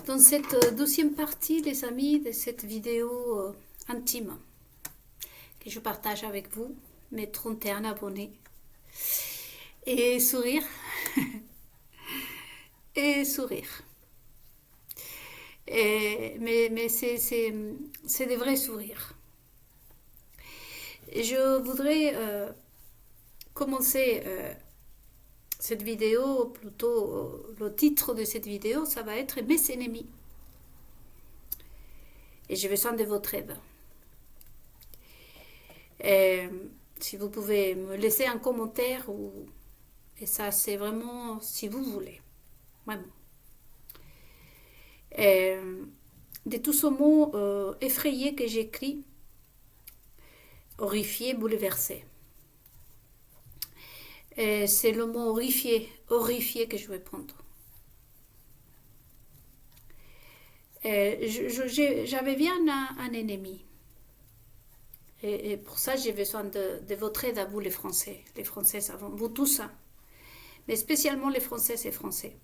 Dans cette deuxième partie, les amis, de cette vidéo intime que je partage avec vous, mes 31 abonnés, et sourire, et sourire. Mais c'est des vrais sourires. Et je voudrais commencer cette vidéo, plutôt le titre de cette vidéo, ça va être Mes ennemis. Et j'ai besoin de votre aide. Et si vous pouvez me laisser un commentaire, et ça c'est vraiment si vous voulez, vraiment. Et de tous ces mots effrayés que j'écris, horrifié, bouleversé. Et c'est le mot horrifié que je vais prendre. J'avais bien un ennemi. Et pour ça, j'ai besoin de votre aide à vous, les Français. Les Français avant vous tous, hein. Mais spécialement les Françaises et Français.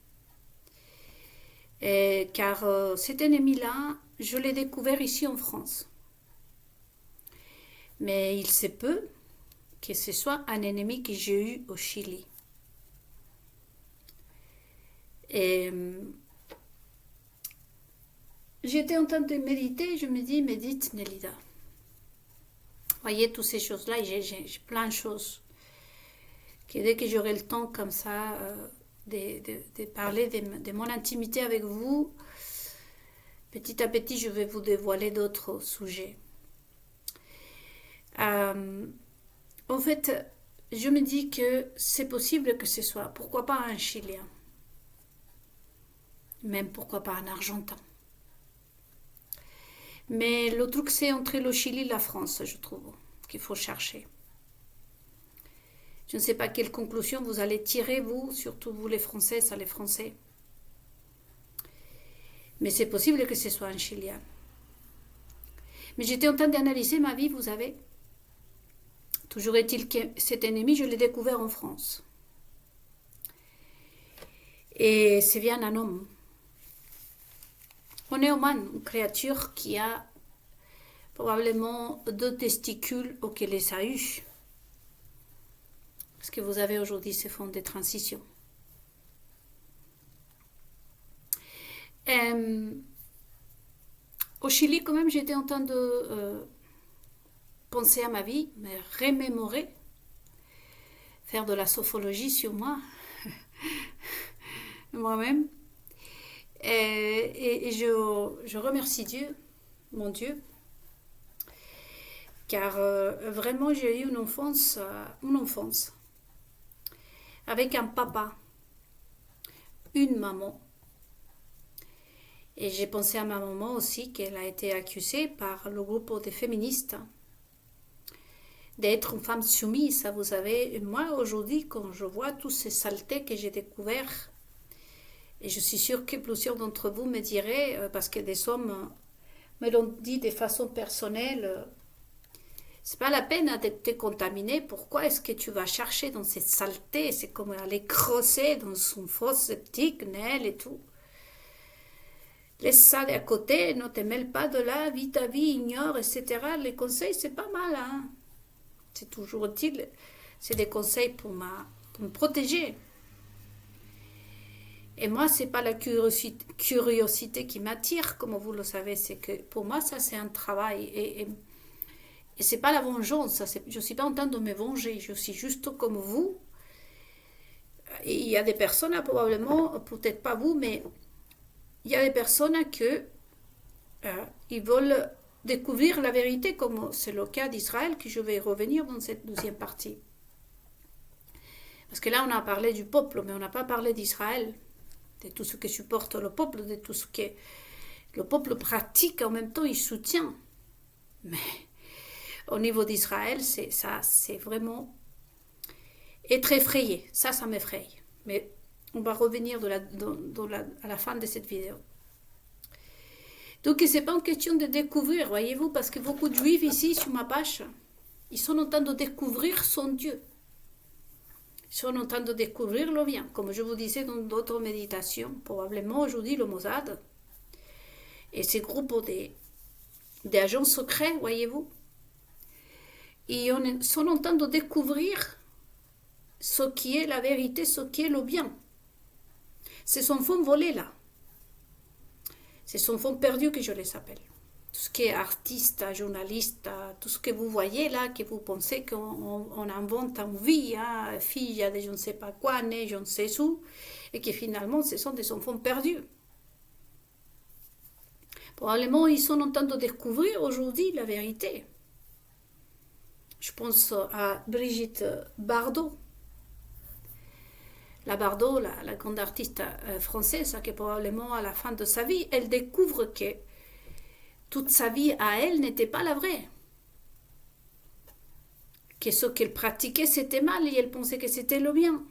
Car cet ennemi-là, je l'ai découvert ici en France. Mais il se peut que ce soit un ennemi que j'ai eu au Chili. Et j'étais en train de méditer, je me dis, médite Nelida. Voyez, toutes ces choses-là, j'ai plein de choses. Que dès que j'aurai le temps comme ça de parler de mon intimité avec vous, petit à petit, je vais vous dévoiler d'autres sujets. En fait, je me dis que c'est possible que ce soit, pourquoi pas un Chilien, même pourquoi pas un Argentin. Mais le truc, c'est entre le Chili et la France, je trouve, qu'il faut chercher. Je ne sais pas quelle conclusion vous allez tirer, vous, surtout vous les Françaises, les Français. Mais c'est possible que ce soit un Chilien. Mais j'étais en train d'analyser ma vie, vous savez. Toujours est-il que cet ennemi, je l'ai découvert en France. Et c'est bien un homme. On est humain, une créature qui a probablement 2 testicules auxquels les a eu. Parce que vous avez aujourd'hui ces fonds de transition. Au Chili, quand même, j'étais en train de penser à ma vie, me remémorer, faire de la sophologie sur moi, moi-même. Et je remercie Dieu, mon Dieu, car vraiment j'ai eu une enfance avec un papa, une maman. Et j'ai pensé à ma maman aussi, qu'elle a été accusée par le groupe des féministes d'être une femme soumise. Vous savez, moi aujourd'hui, quand je vois toutes ces saletés que j'ai découvertes, et je suis sûre que plusieurs d'entre vous me diraient, parce que des hommes me l'ont dit de façon personnelle, c'est pas la peine de te contaminer, pourquoi est-ce que tu vas chercher dans cette saleté, c'est comme aller creuser dans une fosse septique, Nel et tout. Laisse ça de côté, ne te mêle pas de là, vis ta vie, ignore, etc. Les conseils, c'est pas mal, hein. C'est toujours utile, c'est des conseils pour me protéger. Et moi, c'est pas la curiosité qui m'attire, comme vous le savez, c'est que pour moi, ça c'est un travail. Et c'est pas la vengeance, je suis pas en train de me venger, je suis juste comme vous. Et il y a des personnes, probablement, peut-être pas vous, mais il y a des personnes que ils veulent découvrir la vérité, comme c'est le cas d'Israël, que je vais revenir dans cette deuxième partie. Parce que là, on a parlé du peuple, mais on n'a pas parlé d'Israël, de tout ce que supporte le peuple, de tout ce que le peuple pratique, en même temps, il soutient. Mais au niveau d'Israël, c'est vraiment être effrayé. Ça m'effraie. Mais on va revenir à la fin de cette vidéo. Donc, ce n'est pas une question de découvrir, voyez-vous, parce que beaucoup de juifs ici, sur ma page, ils sont en train de découvrir son Dieu. Ils sont en train de découvrir le bien. Comme je vous disais dans d'autres méditations, probablement aujourd'hui, le Mossad, et ces groupes d'agents secrets, voyez-vous, ils sont en train de découvrir ce qui est la vérité, ce qui est le bien. C'est son fond volé là. C'est son fond perdu que je les appelle. Tout ce qui est artiste, journaliste, tout ce que vous voyez là, que vous pensez qu'on invente en vie, hein, fille de je ne sais pas quoi, née je ne sais où, et que finalement ce sont des enfants perdus. Probablement ils sont en train de découvrir aujourd'hui la vérité. Je pense à Brigitte Bardot. La Bardot, la grande artiste française, qui probablement à la fin de sa vie, elle découvre que toute sa vie à elle n'était pas la vraie. Que ce qu'elle pratiquait c'était mal et elle pensait que c'était le bien.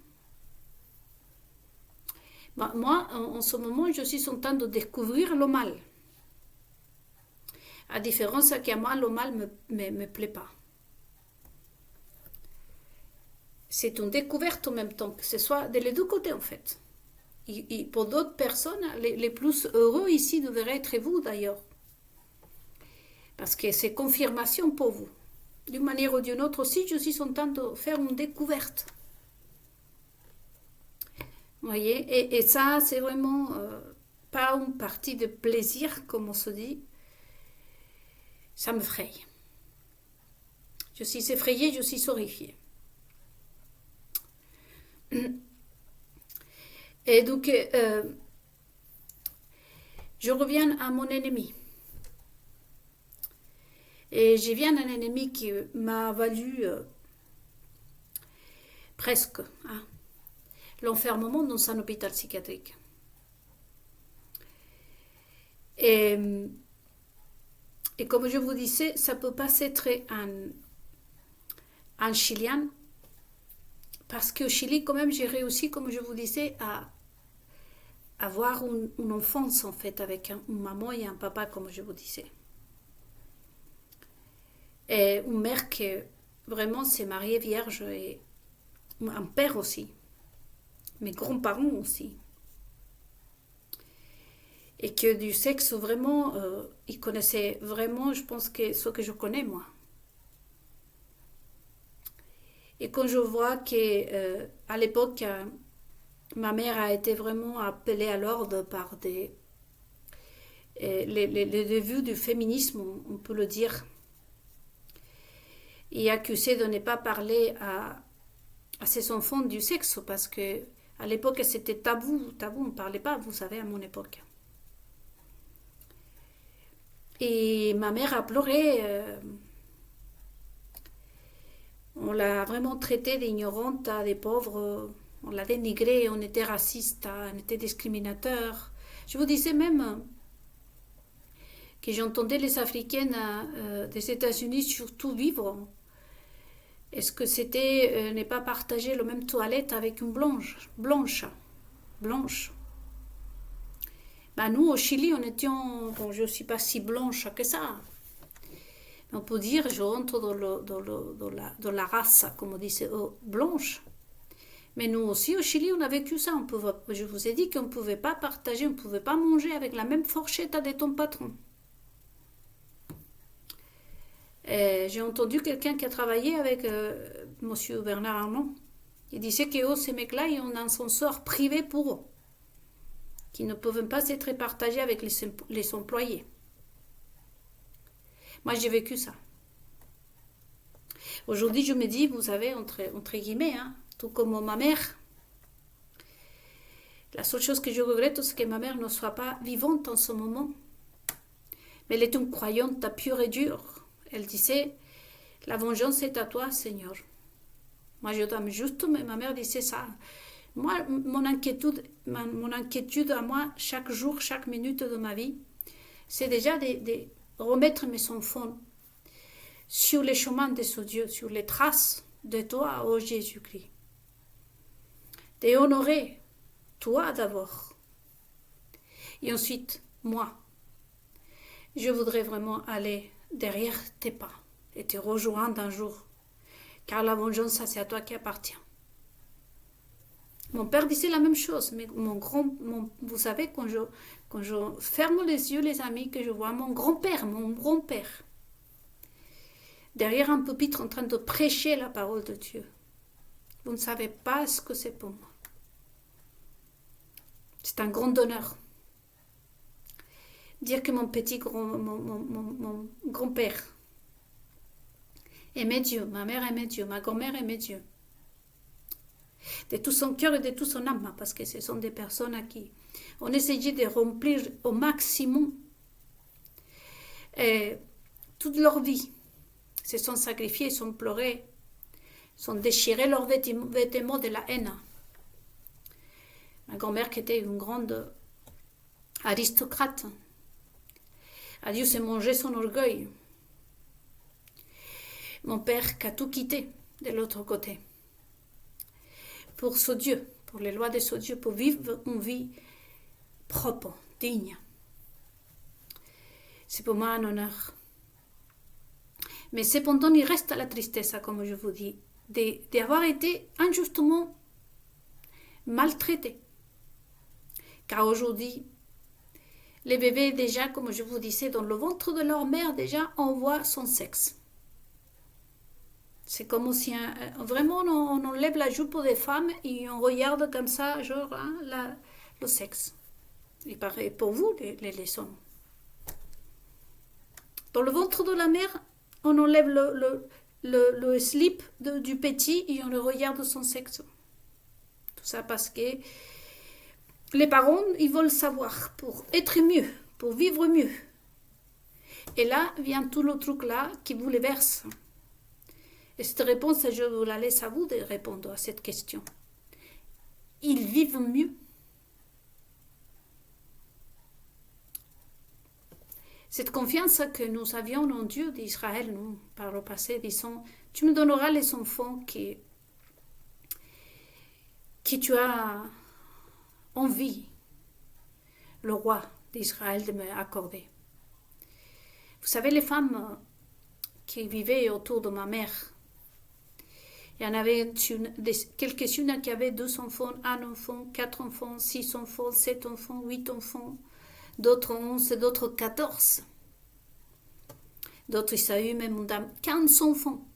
Moi, en ce moment, je suis en train de découvrir le mal. À différence qu'à moi, le mal me plaît pas. C'est une découverte en même temps, que ce soit des deux côtés en fait. Et pour d'autres personnes, les plus heureux ici devraient être vous d'ailleurs. Parce que c'est confirmation pour vous. D'une manière ou d'une autre aussi, je suis en train de faire une découverte. Vous voyez, et ça, c'est vraiment pas une partie de plaisir, comme on se dit. Ça me fraye. Je suis effrayée, je suis horrifiée. Et donc, je reviens à mon ennemi. Et je viens d'un ennemi qui m'a valu presque l'enfermement dans un hôpital psychiatrique. Et comme je vous disais, ça peut pas être un Chilien, parce qu'au Chili, quand même, j'ai réussi, comme je vous disais, à avoir une enfance, en fait, avec une maman et un papa, comme je vous disais. Et une mère qui, vraiment, s'est mariée vierge, et un père aussi. Mes grands-parents aussi. Et que du sexe, vraiment, ils connaissaient vraiment, je pense, que ce que je connais, moi. Et quand je vois qu'à l'époque, ma mère a été vraiment appelée à l'ordre par les débuts du féminisme, on peut le dire, et accusée de ne pas parler à ses enfants du sexe, parce que à l'époque c'était tabou, on ne parlait pas, vous savez, à mon époque. Et ma mère a pleuré. On l'a vraiment traitée d'ignorante, des pauvres. On l'a dénigrée, on était raciste, on était discriminateur. Je vous disais même que j'entendais les Africaines des États-Unis surtout vivre. Est-ce que c'était ne pas partager la même toilette avec une blanche. Ben nous, au Chili, on était, bon, je ne suis pas si blanche que ça. On peut dire, je rentre dans la race, comme on disait, blanche. Mais nous aussi, au Chili, on a vécu ça. Je vous ai dit qu'on ne pouvait pas partager, on ne pouvait pas manger avec la même fourchette de ton patron. Et j'ai entendu quelqu'un qui a travaillé avec monsieur Bernard Arnault. Il disait que ces mecs-là, ils ont un ascenseur privé pour eux, qui ne peuvent pas être partagés avec les employés. Moi, j'ai vécu ça. Aujourd'hui, je me dis, vous savez, entre guillemets, tout comme ma mère, la seule chose que je regrette, c'est que ma mère ne soit pas vivante en ce moment. Mais elle est une croyante pure et dure. Elle disait, la vengeance est à toi, Seigneur. Moi, je t'aime juste, mais ma mère disait ça. Moi, mon inquiétude à moi, chaque jour, chaque minute de ma vie, c'est déjà de remettre mes enfants sur les chemins de ce Dieu, sur les traces de toi, ô Jésus-Christ. De honorer toi d'abord. Et ensuite, moi, je voudrais vraiment aller derrière tes pas et te rejoindre un jour, car la vengeance, c'est à toi qui appartient. Mon père disait la même chose, mais vous savez, quand je ferme les yeux, les amis, que je vois mon grand-père, derrière un pupitre en train de prêcher la parole de Dieu. Vous ne savez pas ce que c'est pour moi. C'est un grand honneur. Dire que mon grand-père aimait Dieu, ma mère aimait Dieu, ma grand-mère aimait Dieu. De tout son cœur et de toute son âme, parce que ce sont des personnes à qui on essayait de remplir au maximum toute leur vie. Se sont sacrifiés, se sont pleurés, sont déchirés leurs vêtements de la haine. Ma grand-mère qui était une grande aristocrate a dû se manger son orgueil. Mon père qui a tout quitté de l'autre côté pour ce Dieu, pour les lois de ce Dieu, pour vivre une vie propre, digne. C'est pour moi un honneur. Mais cependant, il reste à la tristesse, comme je vous dis, d'avoir été injustement maltraité. Car aujourd'hui, les bébés déjà, comme je vous disais, dans le ventre de leur mère, déjà, on voit son sexe. C'est comme si vraiment on enlève la jupe des femmes et on regarde comme ça, genre, le sexe. Et pareil pour vous, les hommes. Dans le ventre de la mère, on enlève le slip du petit et on le regarde son sexe. Tout ça parce que les parents, ils veulent savoir pour être mieux, pour vivre mieux. Et là vient tout le truc là qui vous les verse. Et cette réponse, je vous la laisse à vous de répondre à cette question. Ils vivent mieux. Cette confiance que nous avions en Dieu d'Israël, nous, par le passé, disons, tu me donneras les enfants qui tu as envie, le roi d'Israël, de m'accorder. Vous savez, les femmes qui vivaient autour de ma mère, il y en avait quelques-unes qui avaient 2 enfants, 1 enfant, 4 enfants, 6 enfants, 7 enfants, 8 enfants, d'autres 11 et d'autres 14. D'autres, ils avaient eu même 15 enfants.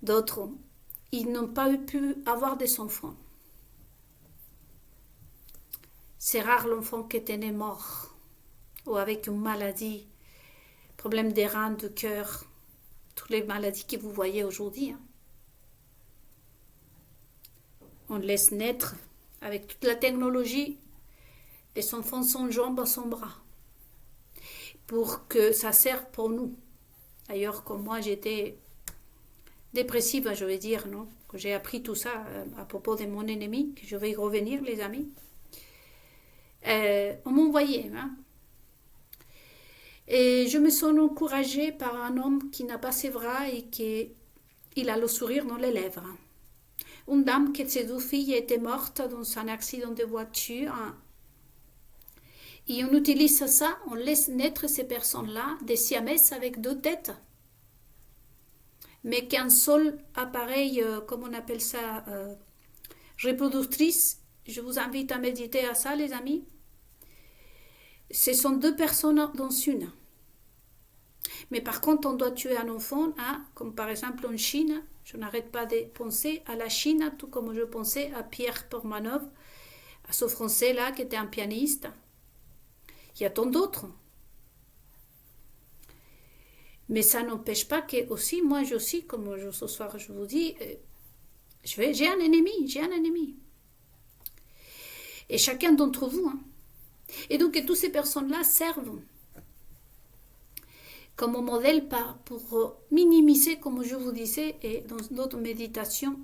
D'autres, ils n'ont pas pu avoir des enfants. C'est rare l'enfant qui était né mort ou avec une maladie, problème des reins, de cœur, toutes les maladies que vous voyez aujourd'hui. On laisse naître avec toute la technologie des enfants sans jambes, sans bras, pour que ça serve pour nous. D'ailleurs, comme moi, j'étais dépressive, je vais dire, non? Que j'ai appris tout ça à propos de mon ennemi, que je vais y revenir, les amis. On m'envoyait, hein? Et je me sens encouragée par un homme qui n'a pas ses bras et qui a le sourire dans les lèvres. Une dame qui, ses 2 filles, étaient mortes dans un accident de voiture. Et on utilise ça, on laisse naître ces personnes-là, des siamesses avec 2 têtes. Mais qu'un seul appareil, comme on appelle ça, reproductrice, je vous invite à méditer à ça, les amis. Ce sont 2 personnes dans une. Mais par contre, on doit tuer un enfant, hein, comme par exemple en Chine. Je n'arrête pas de penser à la Chine, tout comme je pensais à Pierre Portmanov, à ce Français-là qui était un pianiste. Il y a tant d'autres. Mais ça n'empêche pas que aussi, moi aussi, comme ce soir je vous dis, j'ai un ennemi. Et chacun d'entre vous. Hein. Et donc, toutes ces personnes-là servent comme modèle pour minimiser, comme je vous disais, et dans d'autres méditations,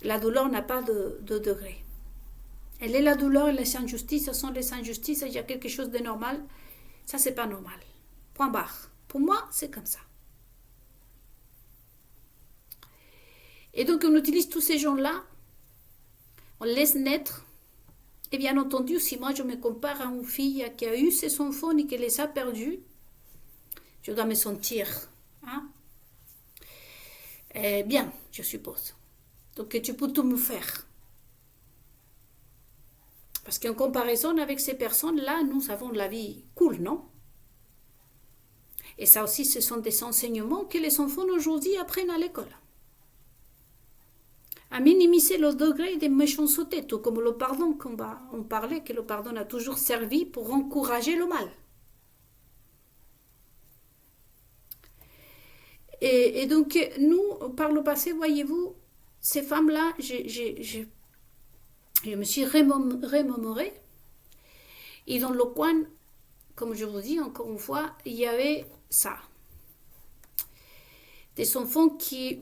la douleur n'a pas de degré. Elle est la douleur et les injustices, ce sont les injustices, il y a quelque chose de normal. Ça, c'est pas normal. Point barre. Pour moi, c'est comme ça. Et donc, on utilise tous ces gens-là, on laisse naître. Et bien entendu, si moi je me compare à une fille qui a eu ses enfants et qui les a perdus, je dois me sentir bien, je suppose. Donc tu peux tout me faire. Parce qu'en comparaison avec ces personnes-là, nous avons la vie cool, non? Et ça aussi, ce sont des enseignements que les enfants aujourd'hui apprennent à l'école. À minimiser le degré de méchanceté, tout comme le pardon, on parlait que le pardon a toujours servi pour encourager le mal. Et donc, nous, par le passé, voyez-vous, ces femmes-là, je me suis remémorée. Et dans le coin, comme je vous dis encore une fois, il y avait ça. Des enfants qui...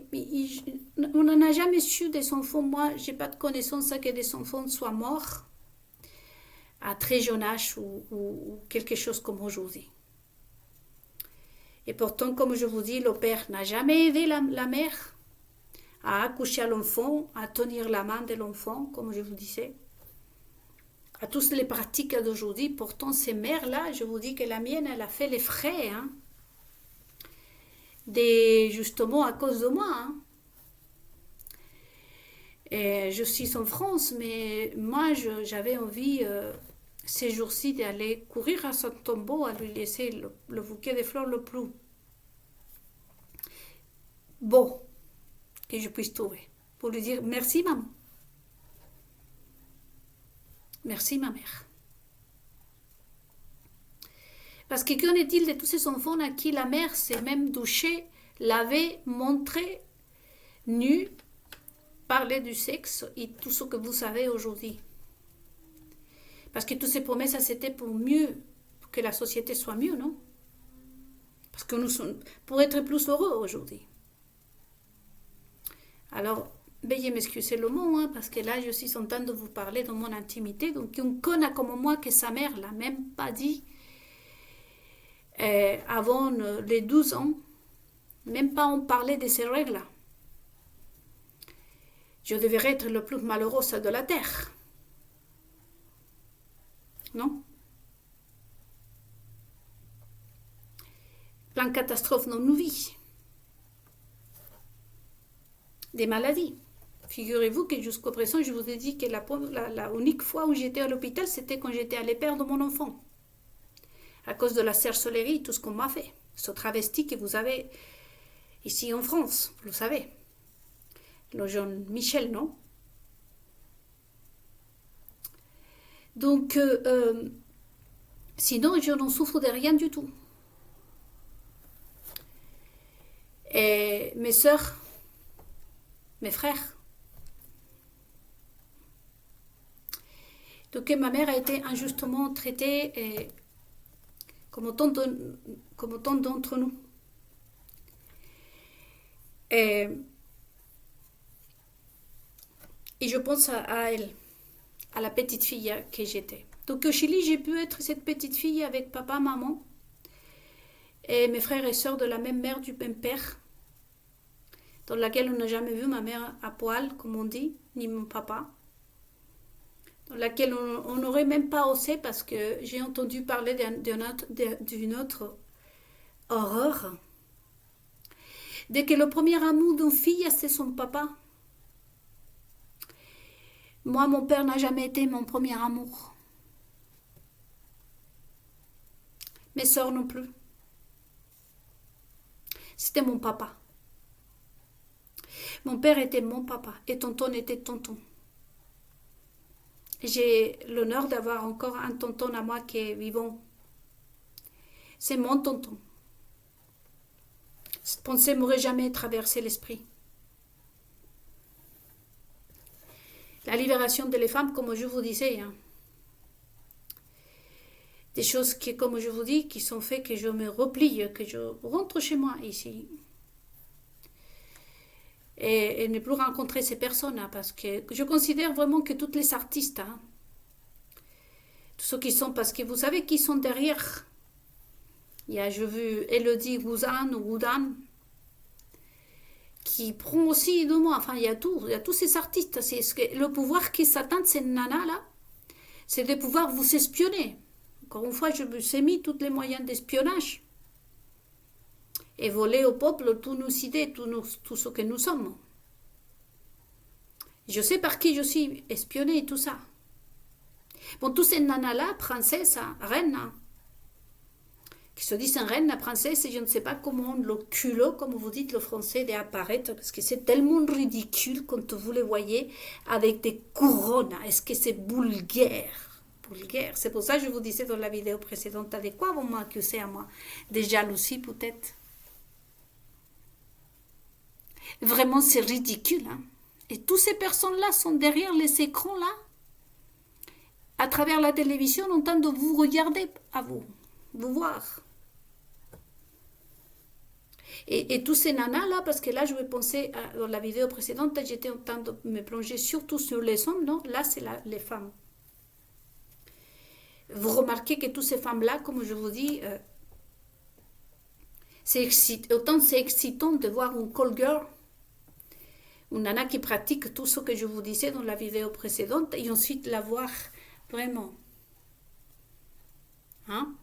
On n'en a jamais su des enfants. Moi, je n'ai pas de connaissance que des enfants soient morts à très jeune âge ou quelque chose comme aujourd'hui. Et pourtant, comme je vous dis, le père n'a jamais aidé la mère à accoucher à l'enfant, à tenir la main de l'enfant, comme je vous disais. À toutes les pratiques d'aujourd'hui, pourtant ces mères-là, je vous dis que la mienne, elle a fait les frais, hein, justement à cause de moi. Hein. Et je suis en France, mais moi, j'avais envie, ces jours-ci, d'aller courir à son tombeau, à lui laisser le bouquet de fleurs le plus beau que je puisse trouver, pour lui dire merci maman, merci ma mère. Parce que qu'en est-il de tous ces enfants à qui la mère s'est même douchée, lavée, montrée, nue, parler du sexe et tout ce que vous savez aujourd'hui. Parce que toutes ces promesses, c'était pour mieux, pour que la société soit mieux, non? Parce que nous sommes, pour être plus heureux aujourd'hui. Alors, veuillez m'excuser le mot, hein, parce que là, je suis en train de vous parler de mon intimité. Donc, une conne comme moi, que sa mère l'a même pas dit avant les 12 ans, même pas on parlait de ces règles-là. Je devrais être le plus malheureuse de la terre. Non? Plein de catastrophes dans nos vies. Des maladies. Figurez-vous que jusqu'au présent, je vous ai dit que la unique fois où j'étais à l'hôpital, c'était quand j'étais allée perdre mon enfant. À cause de la sorcellerie, tout ce qu'on m'a fait. Ce travesti que vous avez ici en France, vous le savez. Le jeune Michel, non? Donc, sinon, je n'en souffre de rien du tout. Et mes sœurs, mes frères. Donc, ma mère a été injustement traitée comme autant d'entre nous. Et je pense à elle, à la petite fille que j'étais. Donc au Chili, j'ai pu être cette petite fille avec papa, maman, et mes frères et sœurs de la même mère, du même père, dans laquelle on n'a jamais vu ma mère à poil, comme on dit, ni mon papa, dans laquelle on n'aurait même pas osé parce que j'ai entendu parler d'une autre horreur. Dès que le premier amour d'une fille, c'est son papa. Moi, mon père n'a jamais été mon premier amour. Mes sœurs non plus. C'était mon papa. Mon père était mon papa et tonton était tonton. J'ai l'honneur d'avoir encore un tonton à moi qui est vivant. C'est mon tonton. Cette pensée m'aurait jamais traversé l'esprit. La libération des femmes, comme je vous disais, hein. Des choses qui, comme je vous dis, qui sont faites que je me replie, que je rentre chez moi ici. Et ne plus rencontrer ces personnes, hein, parce que je considère vraiment que toutes les artistes, hein, tous ceux qui sont, parce que vous savez qui sont derrière. J'ai vu Elodie Goudan, qui prend aussi de moi, enfin il y a tous ces artistes, le pouvoir qui s'attend de ces nanas-là, c'est de pouvoir vous espionner. Encore une fois, je me suis mis tous les moyens d'espionnage et voler au peuple toutes nos idées, tout ce que nous sommes. Je sais par qui je suis espionnée et tout ça. Bon, tous ces nanas-là, princesses, reines, qui se disent reine, la princesse, et je ne sais pas comment le culot, comme vous dites le français, d'apparaître, parce que c'est tellement ridicule quand vous les voyez avec des couronnes. Est-ce que c'est vulgaire? Vulgaire. C'est pour ça que je vous disais dans la vidéo précédente, avec quoi vous m'accusez à moi? Des jalousies peut-être? Vraiment, c'est ridicule. Hein? Et toutes ces personnes-là sont derrière les écrans-là, à travers la télévision, en train de vous regarder à vous voir. Et tous ces nanas-là, parce que là, je vais penser, dans la vidéo précédente, j'étais en train de me plonger surtout sur les hommes, non? Là, c'est les femmes. Vous remarquez que toutes ces femmes-là, comme je vous dis, autant c'est excitant de voir une call girl, une nana qui pratique tout ce que je vous disais dans la vidéo précédente, et ensuite la voir vraiment. Hein?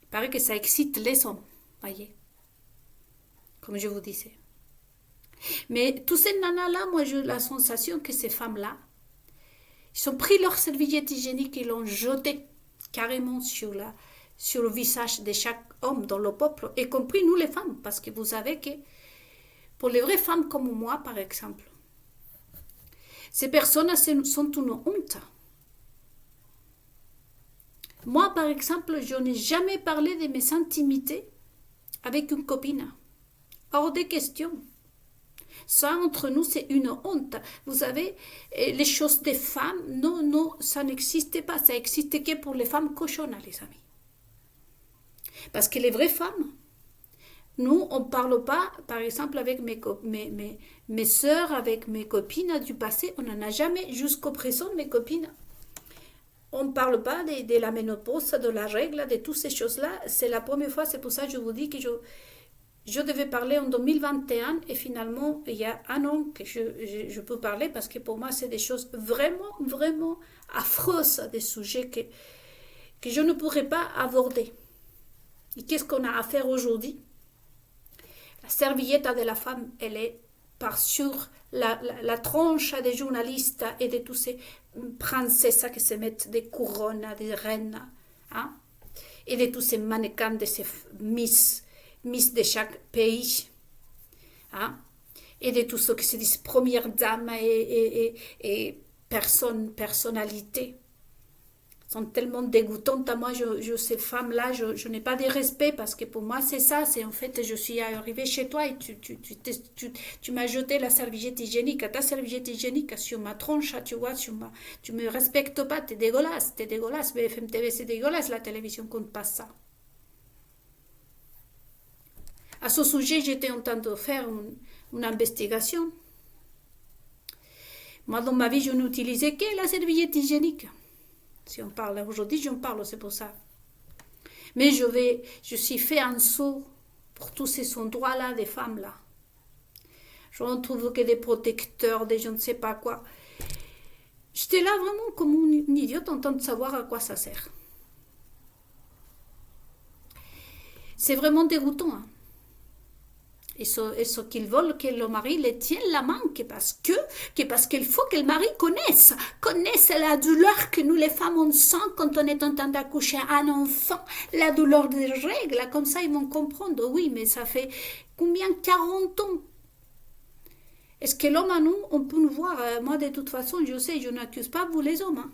Il paraît que ça excite les hommes, voyez, comme je vous disais. Mais tous ces nanas-là, moi j'ai la sensation que ces femmes-là, ils ont pris leur serviette hygiénique et l'ont jetée carrément sur le visage de chaque homme dans le peuple, y compris nous les femmes, parce que vous savez que pour les vraies femmes comme moi, par exemple, ces personnes sont une honte. Moi, par exemple, je n'ai jamais parlé de mes intimités avec une copine. Hors de question. Ça, entre nous, c'est une honte. Vous savez, les choses des femmes, non, ça n'existait pas. Ça n'existait que pour les femmes cochonnes, les amis. Parce que les vraies femmes, nous, on ne parle pas, par exemple, avec mes sœurs, avec mes copines du passé. On n'en a jamais, jusqu'au présent, mes copines. On ne parle pas de la ménopause, de la règle, de toutes ces choses-là. C'est la première fois, c'est pour ça que je vous dis que je devais parler en 2021 et finalement, il y a un an que je peux parler parce que pour moi, c'est des choses vraiment, vraiment affreuses, des sujets que je ne pourrais pas aborder. Et qu'est-ce qu'on a à faire aujourd'hui? La serviette de la femme, elle est par sur la tronche des journalistes et de tous ces princesses qui se mettent des couronnes, des reines, hein? Et de tous ces mannequins, de ces miss de chaque pays, hein? Et de tous ceux qui se disent première dame et personnalité. Sont tellement dégoûtantes à moi, ces femmes-là, je n'ai pas de respect parce que pour moi c'est ça, c'est en fait je suis arrivée chez toi et tu m'as jeté la serviette hygiénique, ta serviette hygiénique sur ma tronche, tu vois, tu me respectes pas, t'es dégueulasse, BFM TV c'est dégueulasse, la télévision compte pas ça. À ce sujet, j'étais en train de faire une investigation. Moi dans ma vie, je n'utilisais que la serviette hygiénique. Si on parle aujourd'hui, j'en parle, c'est pour ça. Mais je suis fait un saut pour tous ces endroits-là des femmes-là. Je ne trouve que des protecteurs, des je ne sais pas quoi. J'étais là vraiment comme une idiote en train de savoir à quoi ça sert. C'est vraiment dégoûtant. Hein. Et ce qu'ils veulent que le mari les tienne la main, parce qu'il faut que le mari connaisse la douleur que nous les femmes on sent quand on est en train d'accoucher un enfant, la douleur des règles, comme ça ils vont comprendre, oui, mais ça fait combien 40 ans. Est-ce que l'homme à nous, on peut nous voir, moi de toute façon, je sais, je n'accuse pas vous les hommes, hein.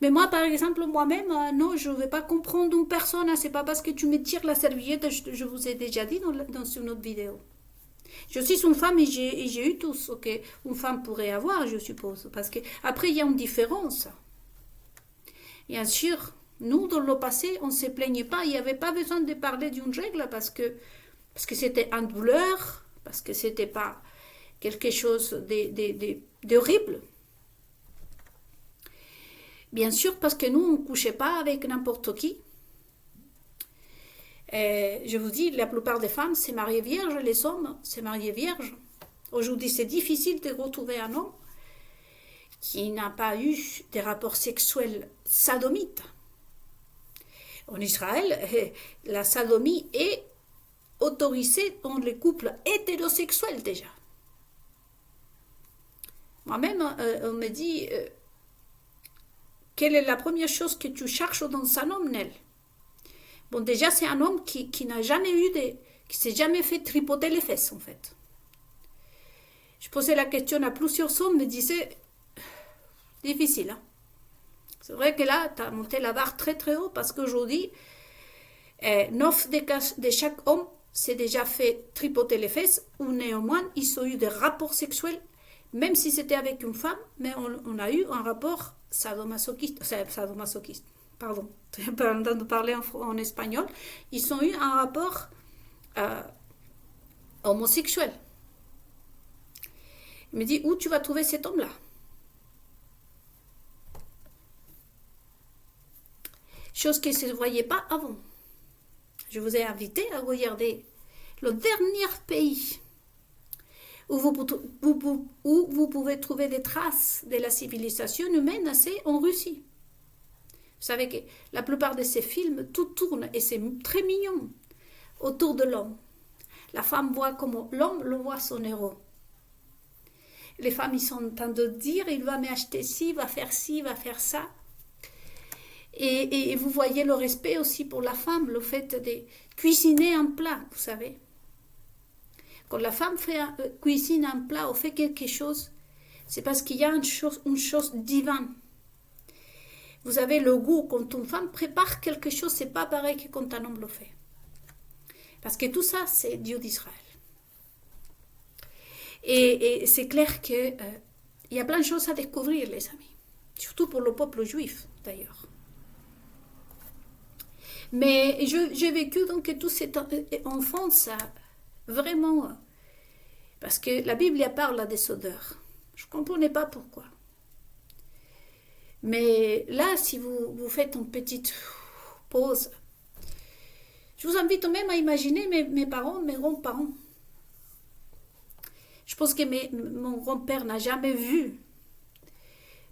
Mais moi, par exemple, moi-même, non, je ne vais pas comprendre une personne. Hein, c'est pas parce que tu me tires la serviette, je vous ai déjà dit dans une autre vidéo. Je suis une femme et j'ai eu tout ce qu'une femme pourrait avoir, je suppose. Parce qu'après, il y a une différence. Bien sûr, nous, dans le passé, on ne se plaignait pas. Il n'y avait pas besoin de parler d'une règle parce que c'était une douleur, parce que ce n'était pas quelque chose d'horrible. Bien sûr, parce que nous, on ne couchait pas avec n'importe qui. Je vous dis, la plupart des femmes, c'est mariées vierges, les hommes, c'est mariés vierges. Aujourd'hui, c'est difficile de retrouver un homme qui n'a pas eu des rapports sexuels sodomites. En Israël, la sodomie est autorisée dans les couples hétérosexuels déjà. Moi-même, on me dit, quelle est la première chose que tu cherches dans un homme, Nel? Bon, déjà, c'est un homme qui n'a jamais qui s'est jamais fait tripoter les fesses, en fait. Je posais la question à plusieurs hommes, me disaient, difficile, hein. C'est vrai que là, tu as monté la barre très très haut parce qu'aujourd'hui, 9 de chaque homme s'est déjà fait tripoter les fesses ou néanmoins, ils ont eu des rapports sexuels, même si c'était avec une femme, mais on a eu un rapport sadomasochiste, pardon, je n'ai pas entendu parler en espagnol, ils ont eu un rapport homosexuel. Il me dit, où tu vas trouver cet homme-là? Chose qui ne se voyait pas avant. Je vous ai invité à regarder le dernier pays où vous pouvez trouver des traces de la civilisation humaine, c'est en Russie. Vous savez que la plupart de ces films, tout tourne, et c'est très mignon, autour de l'homme. La femme voit comment l'homme le voit son héros. Les femmes, ils sont en train de dire, il va m'acheter ci, il va faire ci, il va faire ça. Et vous voyez le respect aussi pour la femme, le fait de cuisiner un plat, vous savez. Quand la femme cuisine un plat ou fait quelque chose, c'est parce qu'il y a une chose divine. Vous avez le goût, quand une femme prépare quelque chose, c'est pas pareil que quand un homme le fait. Parce que tout ça, c'est Dieu d'Israël. Et c'est clair qu'il y a plein de choses à découvrir, les amis. Surtout pour le peuple juif, d'ailleurs. Mais j'ai vécu donc toute cette enfance vraiment, parce que la Bible parle des odeurs. Je ne comprenais pas pourquoi. Mais là, si vous faites une petite pause, je vous invite même à imaginer mes parents, mes grands-parents. Je pense que mon grand-père n'a jamais vu,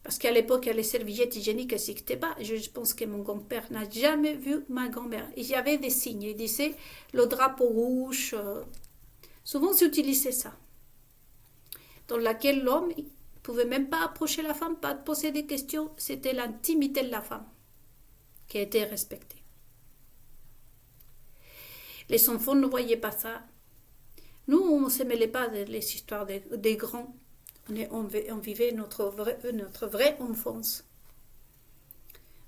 parce qu'à l'époque, les serviettes hygiéniques n'existaient pas. Je pense que mon grand-père n'a jamais vu ma grand-mère. Il y avait des signes. Il disait le drapeau rouge. Souvent, j'utilisais ça. Dans laquelle l'homme ne pouvait même pas approcher la femme, pas poser des questions. C'était l'intimité de la femme qui a été respectée. Les enfants ne voyaient pas ça. Nous, on ne se mêlait pas des histoires des grands. On vivait notre vraie enfance.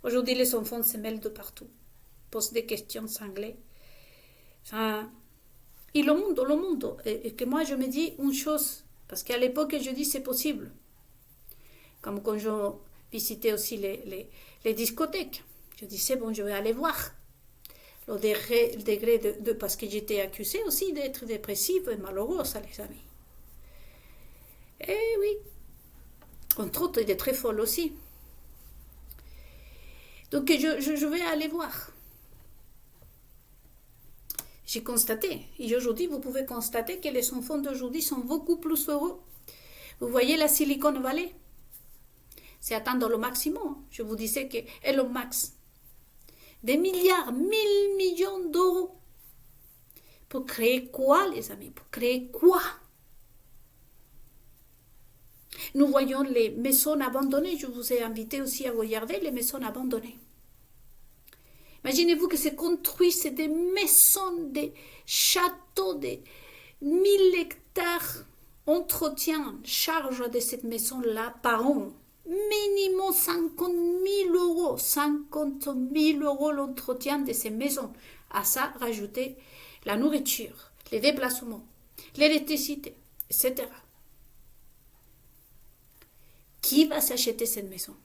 Aujourd'hui, les enfants se mêlent de partout, posent des questions cinglées. Enfin, et le monde. Et que moi, je me dis une chose, parce qu'à l'époque, je dis c'est possible. Comme quand je visitais aussi les discothèques. Je disais, bon, je vais aller voir. Le degré de parce que j'étais accusée aussi d'être dépressive et malheureuse, les amis. Eh oui, entre autres, il est très folle aussi. Donc je vais aller voir. J'ai constaté, et aujourd'hui vous pouvez constater que les enfants d'aujourd'hui sont beaucoup plus heureux. Vous voyez la Silicon Valley, c'est atteindre le maximum. Je vous disais que Elon Musk, des milliards, 1000 millions d'euros. Pour créer quoi, les amis? Pour créer quoi? Nous voyons les maisons abandonnées. Je vous ai invité aussi à regarder les maisons abandonnées. Imaginez-vous que se construisent des maisons, des châteaux, des 1000 hectares. Entretien, charge de cette maison-là par an. Minimum 50 000 euros. 50 000 euros l'entretien de ces maisons. À ça, rajouter la nourriture, les déplacements, l'électricité, etc. Qui va s'acheter cette maison?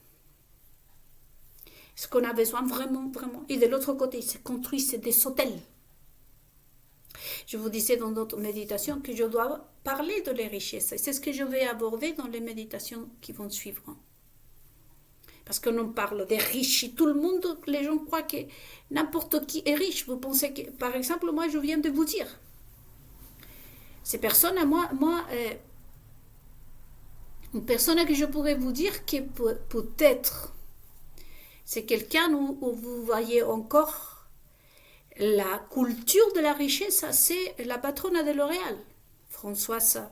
Est-ce qu'on a besoin vraiment? Et de l'autre côté, ils se construisent des hôtels. Je vous disais dans notre méditation que je dois parler de les richesses. C'est ce que je vais aborder dans les méditations qui vont suivre. Parce que l'on parle des riches. Tout le monde, les gens croient que n'importe qui est riche. Vous pensez que, par exemple, moi, je viens de vous dire. Ces personnes, une personne que je pourrais vous dire que peut-être c'est quelqu'un où vous voyez encore la culture de la richesse, c'est la patronne de L'Oréal, Françoise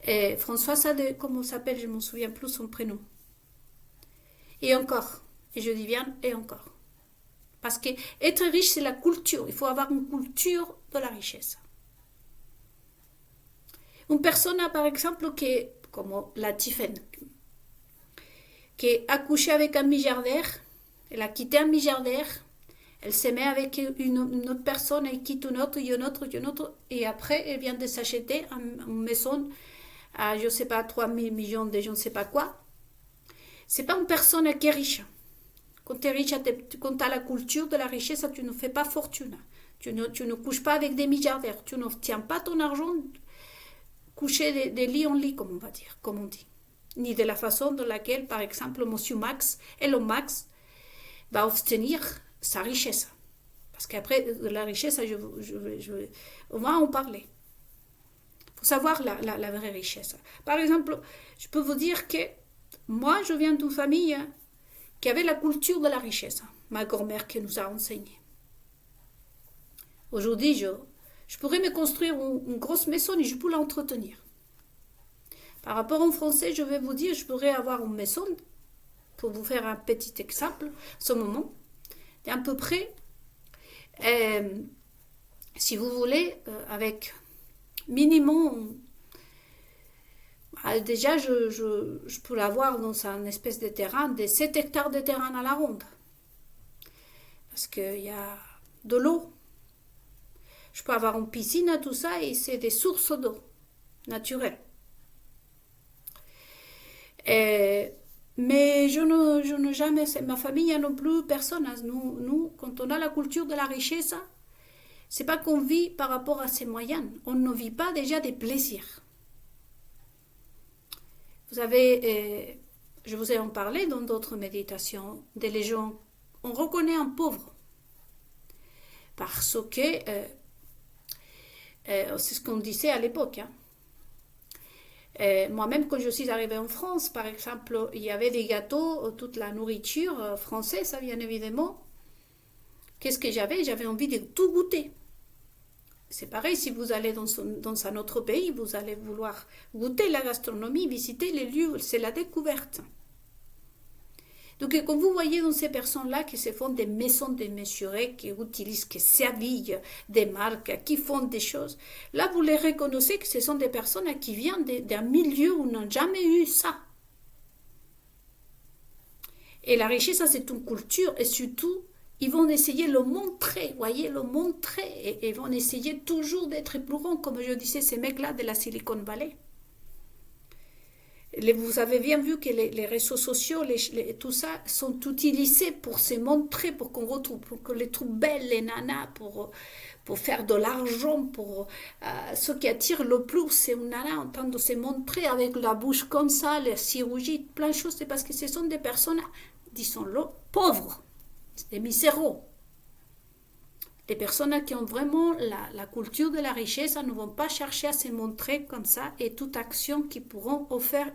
Et François Sade, comment il s'appelle, je ne me souviens plus son prénom. Et encore. Et je dis bien, et encore. Parce que être riche, c'est la culture. Il faut avoir une culture de la richesse. Une personne, par exemple, qui, comme la Tiffen, qui a couché avec un milliardaire, elle a quitté un milliardaire, elle se met avec une autre personne, elle quitte une autre, et après, elle vient de s'acheter une maison à, je ne sais pas, 3 000 millions de je ne sais pas quoi. C'est pas une personne qui est riche. Quand tu es riche, quand tu as la culture de la richesse, tu ne fais pas fortune. Tu ne couches pas avec des milliardaires. Tu ne tiens pas ton argent couché de lit en lit, comme on va dire, comme on dit. Ni de la façon dans laquelle, par exemple, Monsieur Max, Elon Max, va obtenir sa richesse. Parce qu'après, de la richesse, on va en parler. Il faut savoir la vraie richesse. Par exemple, je peux vous dire que moi, je viens d'une famille qui avait la culture de la richesse. Ma grand-mère qui nous a enseigné. Aujourd'hui, je pourrais me construire une grosse maison et je peux l'entretenir. Par rapport en français, je vais vous dire, je pourrais avoir une maison, pour vous faire un petit exemple, ce moment, d'à peu près, si vous voulez, avec minimum, déjà, je peux l'avoir dans un espèce de terrain, de 7 hectares de terrain à la ronde. Parce qu'il y a de l'eau. Je peux avoir une piscine, tout ça, et c'est des sources d'eau naturelles. Mais je ne jamais, ma famille non plus, personne. Nous, quand on a la culture de la richesse, c'est pas qu'on vit par rapport à ses moyens. On ne vit pas déjà des plaisirs. Vous avez, je vous ai en parlé dans d'autres méditations, des gens, on reconnaît un pauvre. Parce que, c'est ce qu'on disait à l'époque, hein. Moi-même, quand je suis arrivée en France, par exemple, il y avait des gâteaux, toute la nourriture française, bien évidemment. Qu'est-ce que j'avais? J'avais envie de tout goûter. C'est pareil, si vous allez dans un autre pays, vous allez vouloir goûter la gastronomie, visiter les lieux, c'est la découverte. Donc, quand vous voyez dans ces personnes-là qui se font des maisons démesurées, qui utilisent, qui s'habillent des marques, qui font des choses, là, vous les reconnaissez que ce sont des personnes qui viennent d'un milieu où on n'a jamais eu ça. Et la richesse, c'est une culture, et surtout, ils vont essayer de le montrer, voyez, le montrer, et ils vont essayer toujours d'être plus grands, comme je disais, ces mecs-là de la Silicon Valley. Vous avez bien vu que les réseaux sociaux, tout ça, sont utilisés pour se montrer, pour qu'on retrouve, pour que les trouvent belles, les nanas, pour faire de l'argent, pour ce qui attire le plus, c'est une nana en train de se montrer avec la bouche comme ça, la chirurgie, plein de choses, c'est parce que ce sont des personnes, disons-le, pauvres, des misérables. Les personnes qui ont vraiment la culture de la richesse ne vont pas chercher à se montrer comme ça, et toute action qu'ils pourront offrir,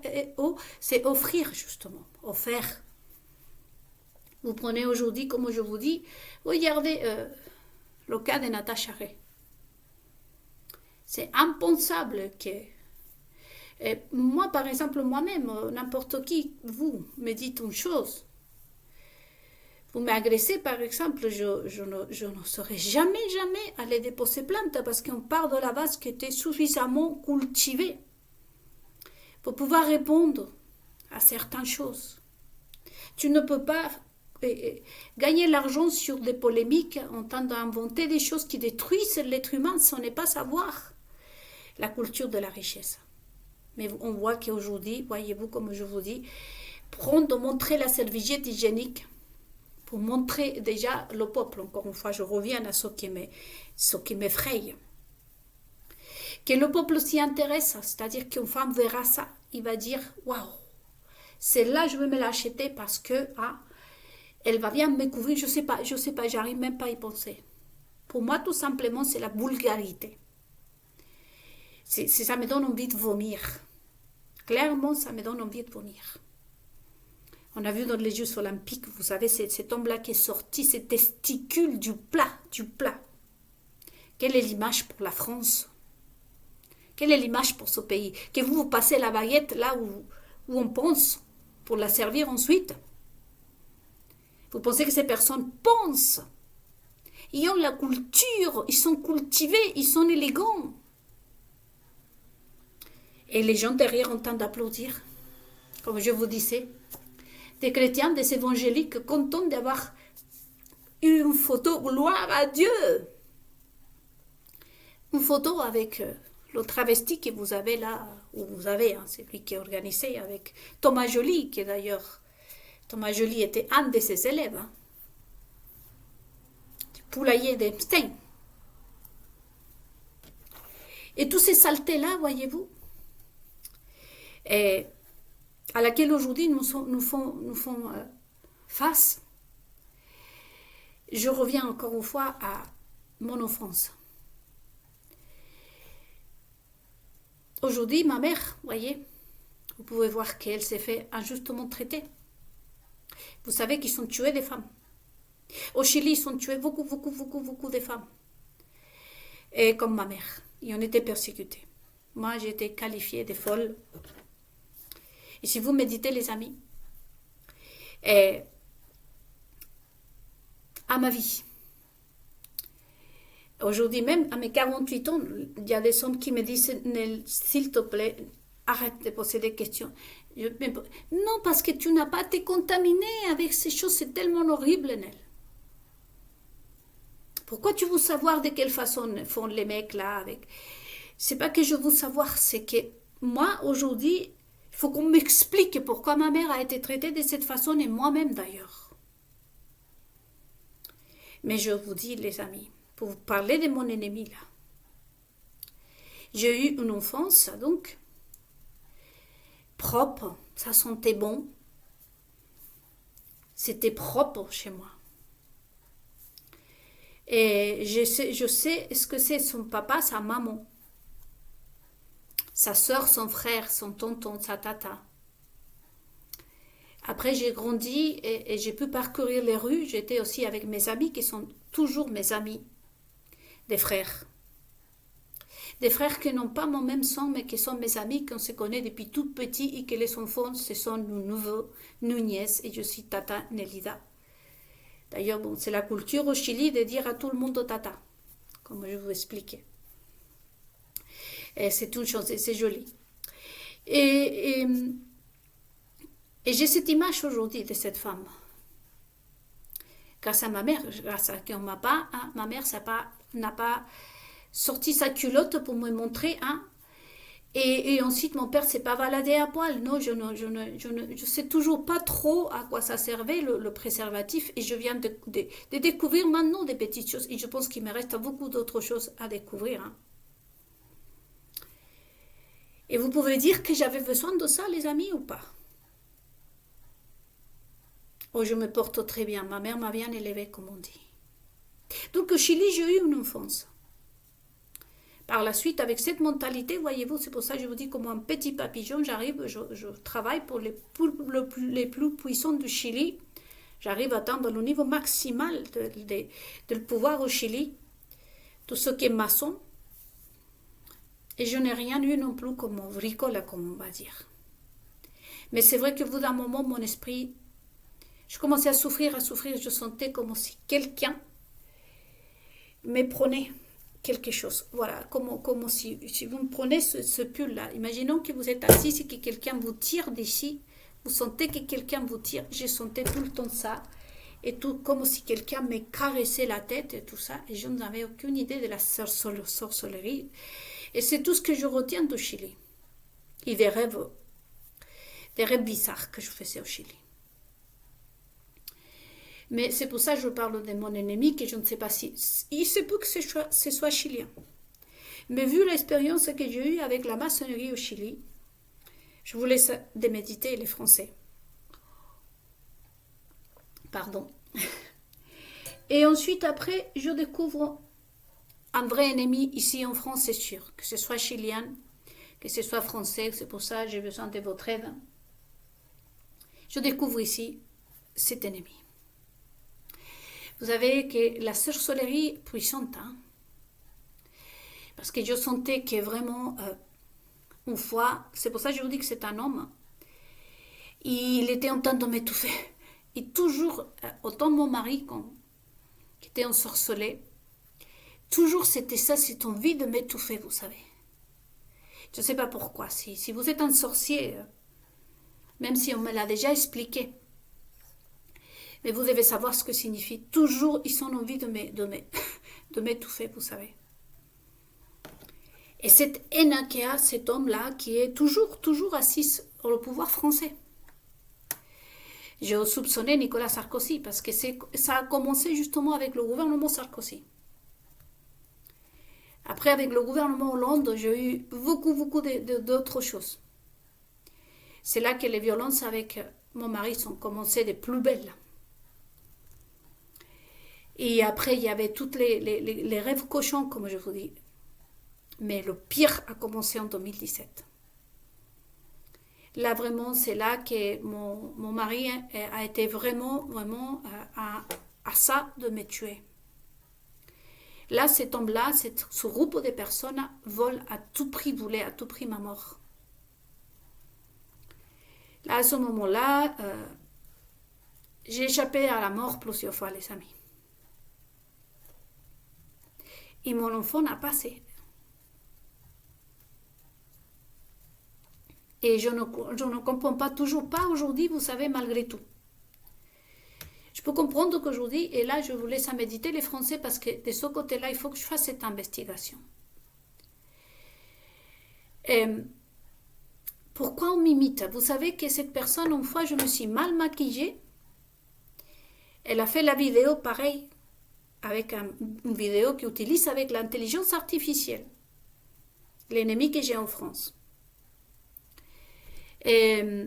c'est offrir justement, offert. Vous prenez aujourd'hui, comme je vous dis, regardez le cas de Natacha Ray. C'est impensable que... moi, par exemple, moi-même, n'importe qui, vous me dites une chose, vous m'agressez, par exemple, je ne serais jamais aller déposer plainte parce qu'on part de la base qui était suffisamment cultivée pour pouvoir répondre à certaines choses. Tu ne peux pas gagner l'argent sur des polémiques en train d'inventer des choses qui détruisent l'être humain sans ne pas savoir la culture de la richesse. Mais on voit qu'aujourd'hui, voyez-vous, comme je vous dis, montrer la serviette hygiénique pour montrer déjà le peuple, encore une fois, je reviens à ce qui m'effraie. Que le peuple s'y intéresse, c'est-à-dire qu'une femme verra ça, il va dire, waouh, celle-là, je vais me l'acheter parce que, elle va bien me couvrir, je sais pas, j'arrive même pas à y penser. Pour moi, tout simplement, c'est la vulgarité. Ça me donne envie de vomir. Clairement, ça me donne envie de vomir. On a vu dans les Jeux olympiques, vous savez, cet homme-là qui est sorti, ses testicules du plat. Quelle est l'image pour la France? Quelle est l'image pour ce pays? Que vous passez la baguette là où on pense pour la servir ensuite. Vous pensez que ces personnes pensent? Ils ont la culture, ils sont cultivés, ils sont élégants. Et les gens derrière ont le temps d'applaudir. Comme je vous disais, des chrétiens, des évangéliques contents d'avoir eu une photo, gloire à Dieu. Une photo avec le travesti que vous avez là, où vous avez, hein, c'est lui qui est organisé avec Thomas Joly, qui d'ailleurs, Thomas Joly était un de ses élèves, hein, du poulailler d'Epstein. Et tous ces saletés-là, voyez-vous, et à laquelle aujourd'hui nous font face. Je reviens encore une fois à mon enfance. Aujourd'hui, ma mère, voyez, vous pouvez voir qu'elle s'est fait injustement traiter. Vous savez qu'ils ont tué des femmes. Au Chili, ils ont tué beaucoup de femmes. Et comme ma mère, ils ont été persécutés. Moi, j'ai été qualifiée de folle. Et si vous méditez, les amis, et à ma vie, aujourd'hui même, à mes 48 ans, il y a des hommes qui me disent, s'il te plaît, arrête de poser des questions. Non, parce que tu n'as pas été contaminé avec ces choses, c'est tellement horrible, Nel. Pourquoi tu veux savoir de quelle façon font les mecs là avec... C'est pas que je veux savoir, c'est que moi, aujourd'hui, il faut qu'on m'explique pourquoi ma mère a été traitée de cette façon et moi-même d'ailleurs. Mais je vous dis, les amis, pour vous parler de mon ennemi là, j'ai eu une enfance donc propre, ça sentait bon, c'était propre chez moi. Et je sais ce que c'est son papa, sa maman, sa soeur, son frère, son tonton, sa tata. Après, j'ai grandi et j'ai pu parcourir les rues. J'étais aussi avec mes amis qui sont toujours mes amis, des frères. Des frères qui n'ont pas mon même sang, mais qui sont mes amis, qu'on se connaît depuis tout petit et que les enfants, ce sont nos neveux, nos nièces, et je suis Tata Nelida. D'ailleurs, bon, c'est la culture au Chili de dire à tout le monde Tata, comme je vous expliquais. Et c'est une chose, c'est joli. Et j'ai cette image aujourd'hui de cette femme. Grâce à ma mère, grâce à qu'on m'a pas, hein, ma mère n'a pas sorti sa culotte pour me montrer, hein. Et ensuite, mon père s'est pas baladé à poil. Non, je sais toujours pas trop à quoi ça servait le préservatif. Et je viens de découvrir maintenant des petites choses. Et je pense qu'il me reste beaucoup d'autres choses à découvrir, hein. Et vous pouvez dire que j'avais besoin de ça, les amis, ou pas? Oh, je me porte très bien. Ma mère m'a bien élevée, comme on dit. Donc, au Chili, j'ai eu une enfance. Par la suite, avec cette mentalité, voyez-vous, c'est pour ça que je vous dis, comme un petit papillon, j'arrive, je travaille pour les plus puissants du Chili. J'arrive à atteindre le niveau maximal de pouvoir au Chili. Tout ce qui est maçon. Et je n'ai rien eu non plus comme bricole, comme on va dire. Mais c'est vrai que vous, d'un moment, mon esprit, je commençais à souffrir. Je sentais comme si quelqu'un me prenait quelque chose. Voilà, comme si vous me prenez ce pull-là. Imaginons que vous êtes assis et que quelqu'un vous tire d'ici. Vous sentez que quelqu'un vous tire. Je sentais tout le temps ça. Et tout comme si quelqu'un me caressait la tête et tout ça. Et je n'avais aucune idée de la sorcellerie. Et c'est tout ce que je retiens du Chili. Et des rêves bizarres que je faisais au Chili. Mais c'est pour ça que je parle de mon ennemi, que je ne sais pas si... Il se peut que ce soit chilien. Mais vu l'expérience que j'ai eue avec la maçonnerie au Chili, je vous laisse déméditer les Français. Pardon. Et ensuite, après, je découvre un vrai ennemi ici en France, c'est sûr. Que ce soit chilien, que ce soit français, c'est pour ça que j'ai besoin de votre aide. Je découvre ici cet ennemi. Vous savez que la sorcellerie puissante, hein, parce que je sentais que vraiment une fois, c'est pour ça que je vous dis que c'est un homme, il était en train de m'étouffer. Et toujours, autant mon mari qui était ensorcelé, toujours c'était ça, cette envie de m'étouffer, vous savez. Je ne sais pas pourquoi. Si vous êtes un sorcier, même si on me l'a déjà expliqué, mais vous devez savoir ce que signifie. Toujours, ils ont envie de m'étouffer, vous savez. Et cette haine qu'il y a, cet homme-là, qui est toujours assis au pouvoir français. J'ai soupçonné Nicolas Sarkozy, parce que ça a commencé justement avec le gouvernement Sarkozy. Après, avec le gouvernement Hollande, j'ai eu beaucoup d'autres choses. C'est là que les violences avec mon mari sont commencées des plus belles. Et après, il y avait tous les rêves cochons, comme je vous dis. Mais le pire a commencé en 2017. Là, vraiment, c'est là que mon mari a été vraiment à ça de me tuer. Là, cet homme-là, ce groupe de personnes voulait à tout prix ma mort. Là, à ce moment-là, j'ai échappé à la mort plusieurs fois, les amis. Et mon enfant n'a passé. Et je ne comprends toujours pas aujourd'hui, vous savez, malgré tout. Je peux comprendre qu'aujourd'hui, et là je vous laisse à méditer les Français parce que de ce côté-là, il faut que je fasse cette investigation. Pourquoi on m'imite? Vous savez que cette personne, une fois, je me suis mal maquillée. Elle a fait la vidéo pareil, avec une vidéo qui utilise avec l'intelligence artificielle. L'ennemi que j'ai en France. Et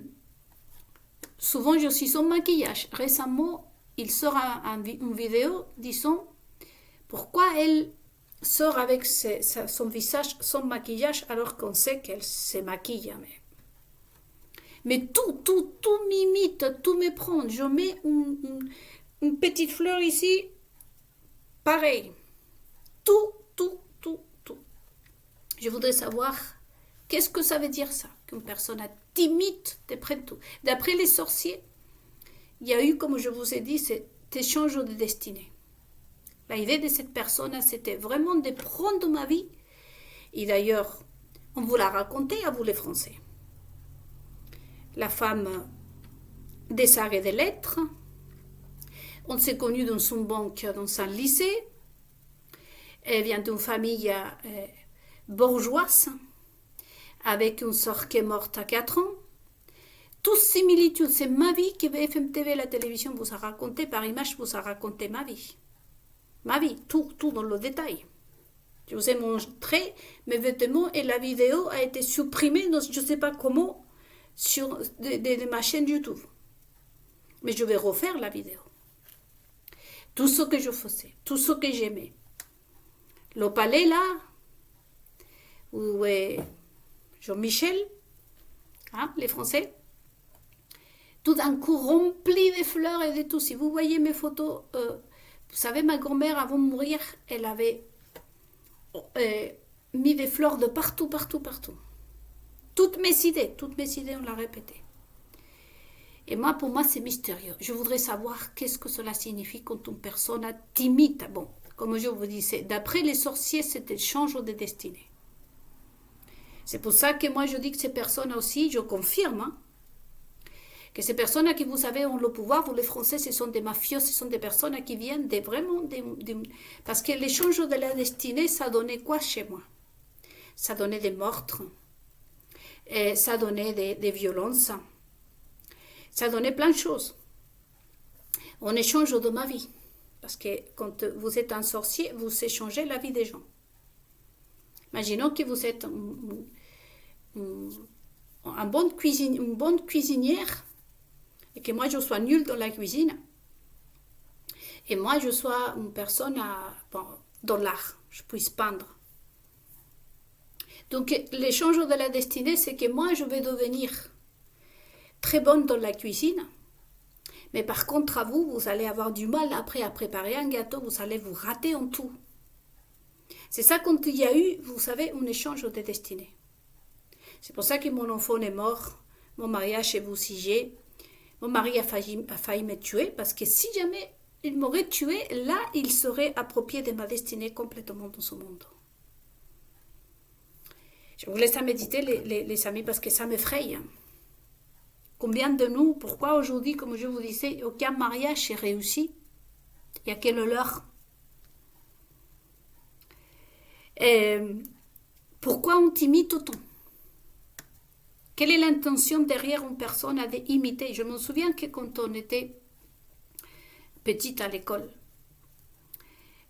souvent, je suis sans maquillage. Récemment, il sort une vidéo disant pourquoi elle sort avec son visage sans maquillage alors qu'on sait qu'elle se maquille. Mais tout m'imite, tout me prend. Je mets une petite fleur ici, pareil. Tout. Je voudrais savoir qu'est-ce que ça veut dire ça, qu'une personne t'imite, te prend tout. D'après les sorciers, il y a eu, comme je vous ai dit, cet échange de destinée. L'idée de cette personne, c'était vraiment de prendre ma vie. Et d'ailleurs, on vous l'a raconté à vous les Français. La femme des arts et des lettres. On s'est connus dans son banque, dans un lycée. Elle vient d'une famille bourgeoise, avec une sœur qui est morte à 4 ans. Toutes similitudes, c'est ma vie que BFM TV, la télévision, vous a raconté, par image, vous a raconté ma vie. Ma vie, tout dans le détail. Je vous ai montré mes vêtements et la vidéo a été supprimée, je ne sais pas comment, sur de ma chaîne YouTube. Mais je vais refaire la vidéo. Tout ce que je faisais, tout ce que j'aimais. Le palais là, où est Jean-Michel, les Français, tout un coup rempli de fleurs et de tout. Si vous voyez mes photos, vous savez, ma grand-mère, avant de mourir, elle avait mis des fleurs de partout. Toutes mes idées, on l'a répété. Et moi, pour moi, c'est mystérieux. Je voudrais savoir qu'est-ce que cela signifie quand une personne t'imite. Bon, comme je vous disais, d'après les sorciers, c'est un change de destinée. C'est pour ça que moi, je dis que ces personnes aussi, je confirme, que ces personnes qui vous savez ont le pouvoir, vous les Français, ce sont des mafieux, ce sont des personnes qui viennent parce que l'échange de la destinée, ça donnait quoi chez moi? Ça donnait des meurtres, et ça donnait des violences, ça donnait plein de choses. On échange de ma vie, parce que quand vous êtes un sorcier, vous échangez la vie des gens. Imaginons que vous êtes une bonne cuisinière, et que moi je sois nulle dans la cuisine, et moi je sois une personne dans l'art, je puisse peindre. Donc l'échange de la destinée, c'est que moi je vais devenir très bonne dans la cuisine, mais par contre à vous allez avoir du mal après à préparer un gâteau, vous allez vous rater en tout. C'est ça quand il y a eu, vous savez, un échange de destinée. C'est pour ça que mon enfant est mort, mon mariage est bousillé, mon mari a failli me tuer, parce que si jamais il m'aurait tué, là, il serait approprié de ma destinée complètement dans ce monde. Je vous laisse à méditer, les amis, parce que ça m'effraie. Combien de nous, pourquoi aujourd'hui, comme je vous disais, aucun mariage est réussi? Il n'y a que le leur. Pourquoi on t'imite autant? Quelle est l'intention derrière une personne à imiter? Je me souviens que quand on était petite à l'école,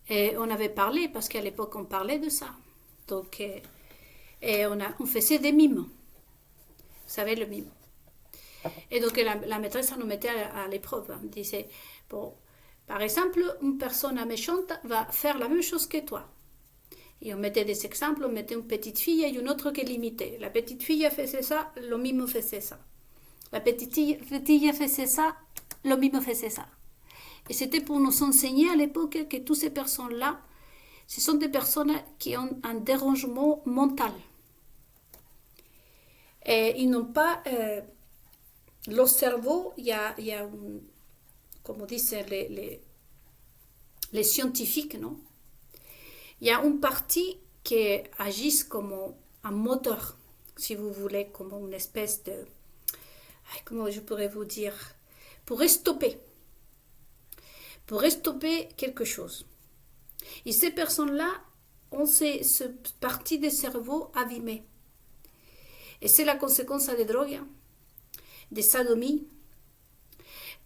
et on avait parlé, parce qu'à l'époque on parlait de ça. Donc, et on faisait des mimes. Vous savez, le mime. Et donc la maîtresse nous mettait à l'épreuve. Elle disait, bon, par exemple, une personne méchante va faire la même chose que toi. Et on mettait des exemples, on mettait une petite fille et une autre qui l'imitait. La petite fille faisait ça, le mime faisait ça. La petite fille faisait ça, le mime faisait ça. Et c'était pour nous enseigner à l'époque que toutes ces personnes-là, ce sont des personnes qui ont un dérangement mental. Et ils n'ont pas... le cerveau, il y a comme disent les scientifiques, non? Il y a une partie qui agit comme un moteur, si vous voulez, comme une espèce de... Comment je pourrais vous dire? Pour stopper quelque chose. Et ces personnes-là ont cette partie du cerveau abîmée. Et c'est la conséquence des drogues, des sodomies,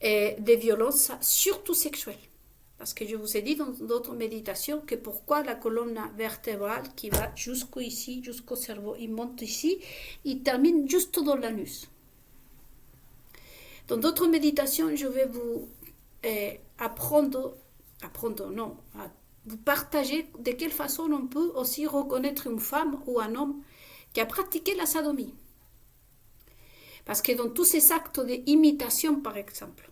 et des violences, surtout sexuelles. Parce que je vous ai dit dans d'autres méditations que pourquoi la colonne vertébrale qui va jusqu'ici, jusqu'au cerveau, il monte ici, il termine juste dans l'anus. Dans d'autres méditations, je vais vous vous partager de quelle façon on peut aussi reconnaître une femme ou un homme qui a pratiqué la sodomie. Parce que dans tous ces actes d'imitation, par exemple,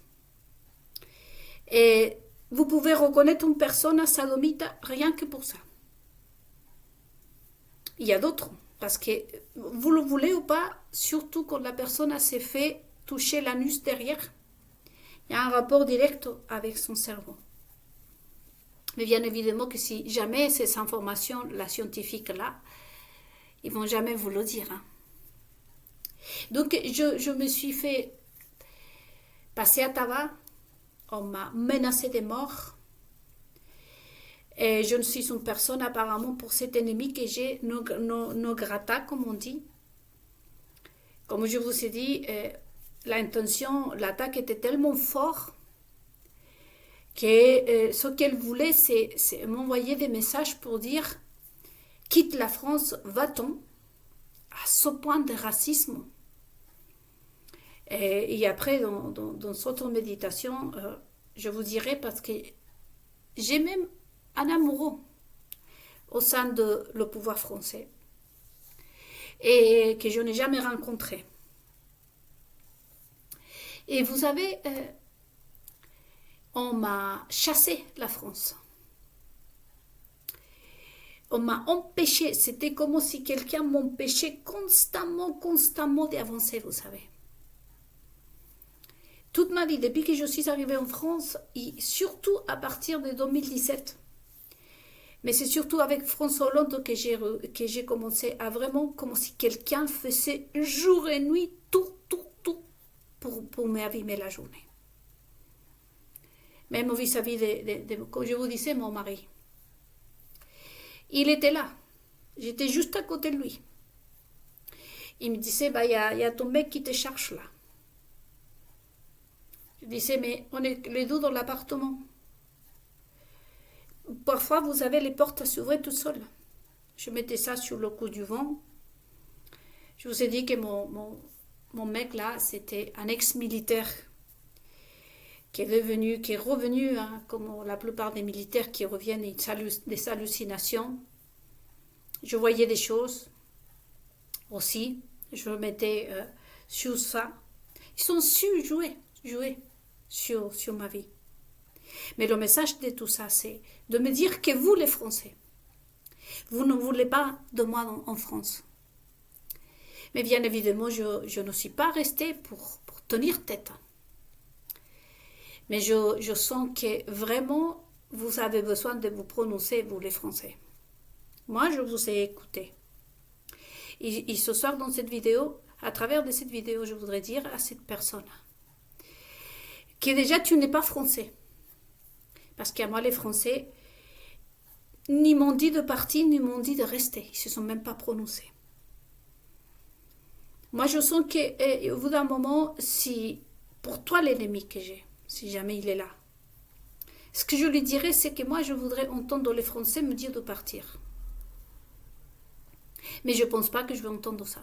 et vous pouvez reconnaître une personne sodomite rien que pour ça. Il y a d'autres, parce que vous le voulez ou pas, surtout quand la personne s'est fait toucher l'anus derrière, il y a un rapport direct avec son cerveau. Mais bien évidemment que si jamais ces informations, la scientifique-là, ils ne vont jamais vous le dire. Hein. Donc, je me suis fait passer à tabac. On m'a menacé de mort. Et je ne suis une personne apparemment pour cet ennemi que j'ai, no grata, comme on dit. Comme je vous ai dit, l'intention, l'attaque était tellement forte que ce qu'elle voulait, c'est m'envoyer des messages pour dire « Quitte la France, va-t-on » à ce point de racisme. Et après, dans cette méditation, je vous dirai, parce que j'ai même un amoureux au sein de le pouvoir français et que je n'ai jamais rencontré. Et vous savez, on m'a chassé la France. On m'a empêché, c'était comme si quelqu'un m'empêchait constamment d'avancer, vous savez. Toute ma vie, depuis que je suis arrivée en France, et surtout à partir de 2017. Mais c'est surtout avec François Hollande que j'ai commencé à vraiment, comme si quelqu'un faisait jour et nuit tout pour m'abîmer la journée. Même vis-à-vis comme je vous disais, mon mari. Il était là. J'étais juste à côté de lui. Il me disait, il y a ton mec qui te cherche là. Je disais, mais on est les deux dans l'appartement. Parfois, vous avez les portes à s'ouvrir toutes seules. Je mettais ça sur le coup du vent. Je vous ai dit que mon mec là, c'était un ex-militaire qui est revenu, hein, comme la plupart des militaires qui reviennent, des hallucinations. Je voyais des choses aussi. Je me mettais sur ça. Ils ont su jouer sur ma vie. Mais le message de tout ça, c'est de me dire que vous, les Français, vous ne voulez pas de moi en France. Mais bien évidemment, je ne suis pas restée pour tenir tête. Mais je sens que vraiment, vous avez besoin de vous prononcer, vous les Français. Moi, je vous ai écouté. Et ce soir, dans cette vidéo, à travers de cette vidéo, je voudrais dire à cette personne que déjà, tu n'es pas français. Parce qu'à moi, les Français, ni m'ont dit de partir, ni m'ont dit de rester. Ils ne se sont même pas prononcés. Moi, je sens qu'au bout d'un moment, si pour toi, l'ennemi que j'ai, si jamais il est là, ce que je lui dirais, c'est que moi, je voudrais entendre les Français me dire de partir. Mais je ne pense pas que je vais entendre ça.